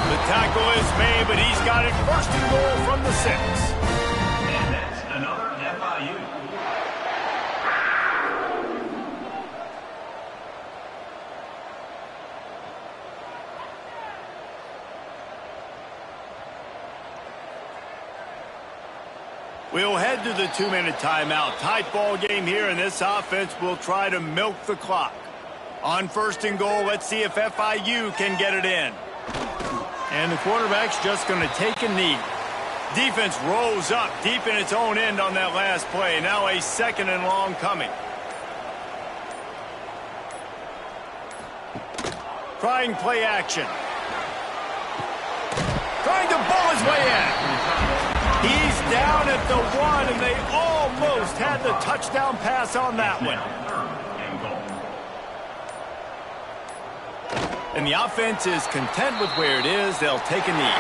The tackle is made, but he's got it first and goal from the 6. And that's another FIU. We'll head to the 2-minute timeout. Tight ball game here, and this offense will try to milk the clock. On 1st and goal, let's see if FIU can get it in. And the quarterback's just going to take a knee. Defense rolls up deep in its own end on that last play. Now a 2nd and long coming. Trying play action. Trying to bull his way in. He's down at the 1, and they almost had the touchdown pass on that one. And the offense is content with where it is. They'll take a knee.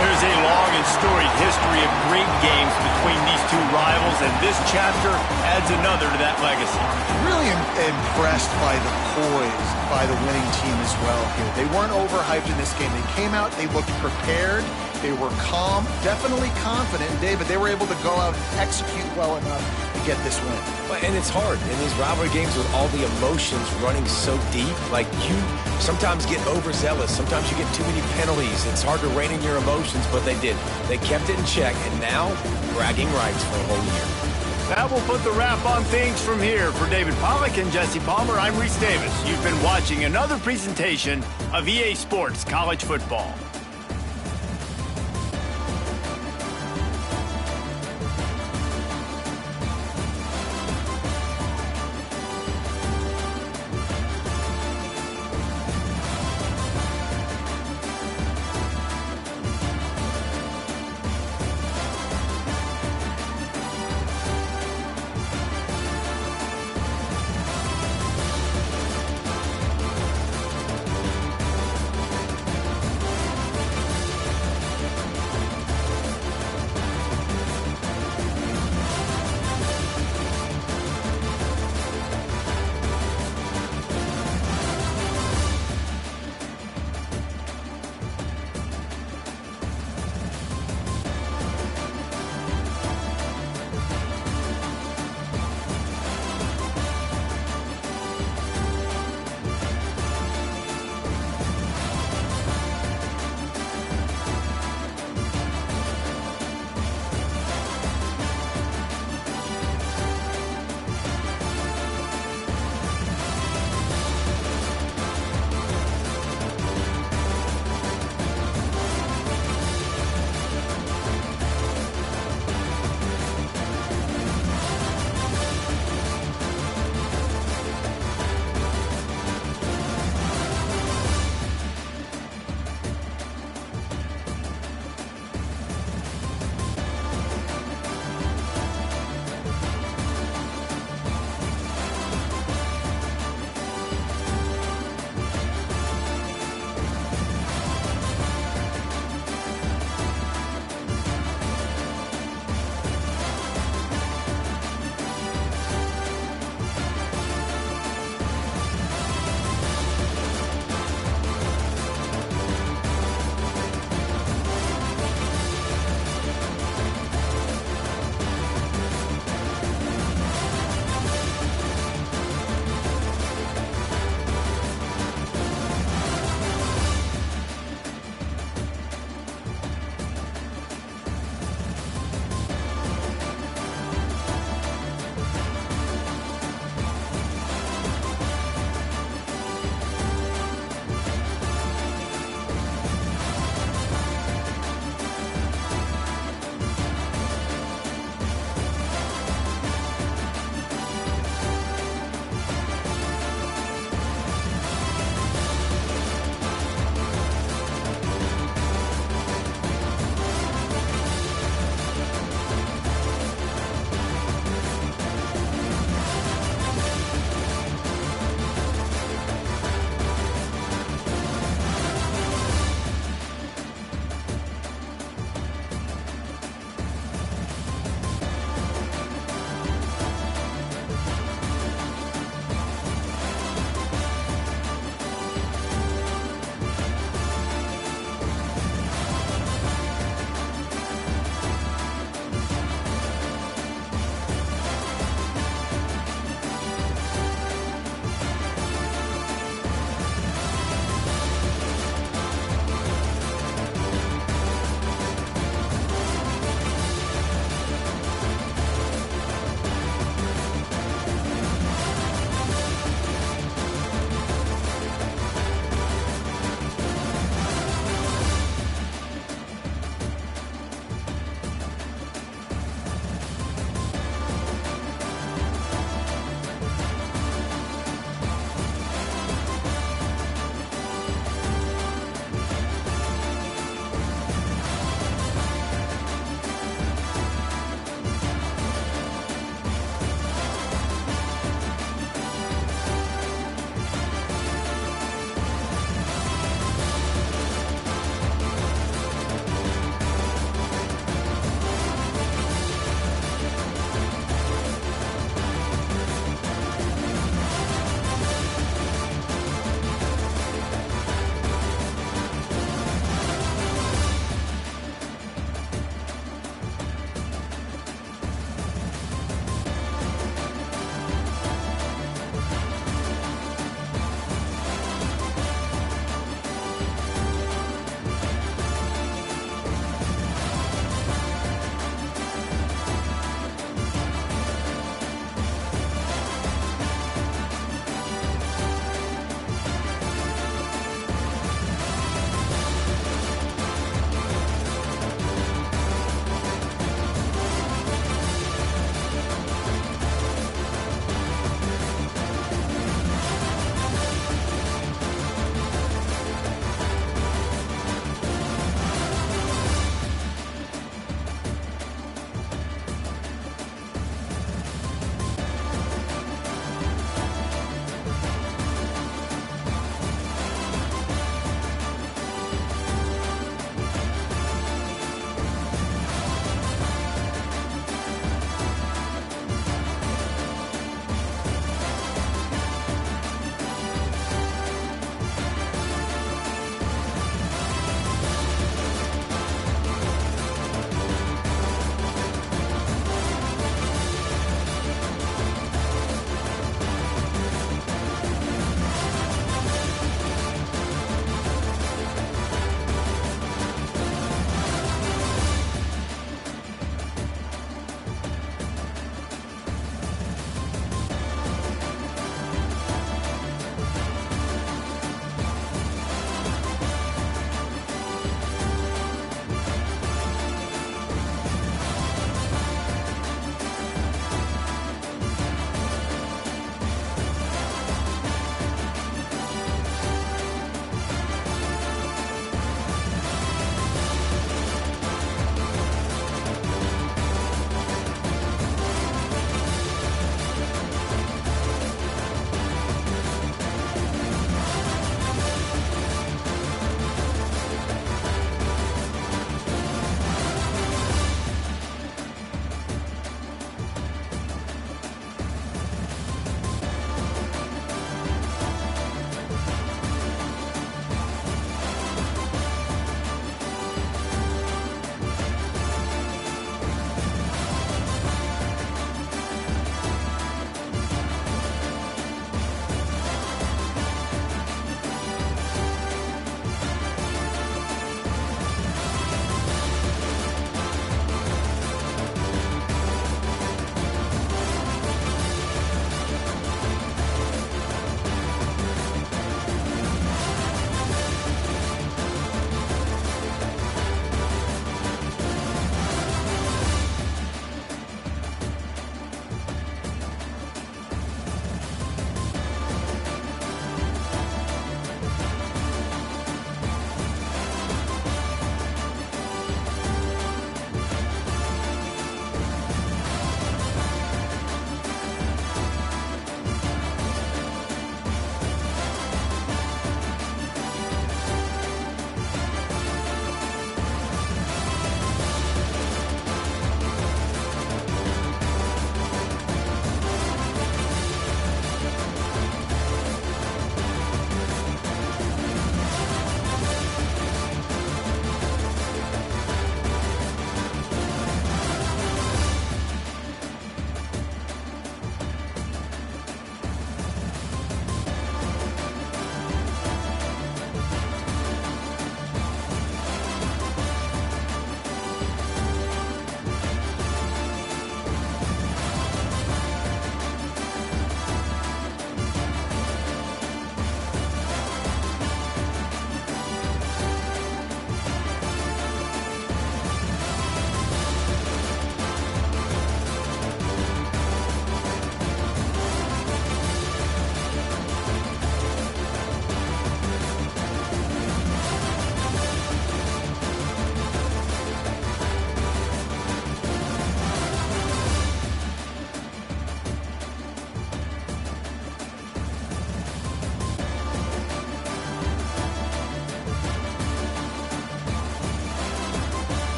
There's a long and storied history of great games between these two rivals, and this chapter adds another to that legacy. Really impressed by the poise by the winning team as well here. They weren't overhyped in this game. They came out, they looked prepared, they were calm, definitely confident. David, they were able to go out and execute well enough to get this win. And it's hard in these rivalry games with all the emotions running so deep. Like, you sometimes get overzealous. Sometimes you get too many penalties. It's hard to rein in your emotions, but they did. They kept it in check, and now bragging rights for a whole year. That will put the wrap on things from here. For David Pollack and Jesse Palmer, I'm Reese Davis. You've been watching another presentation of EA Sports College Football.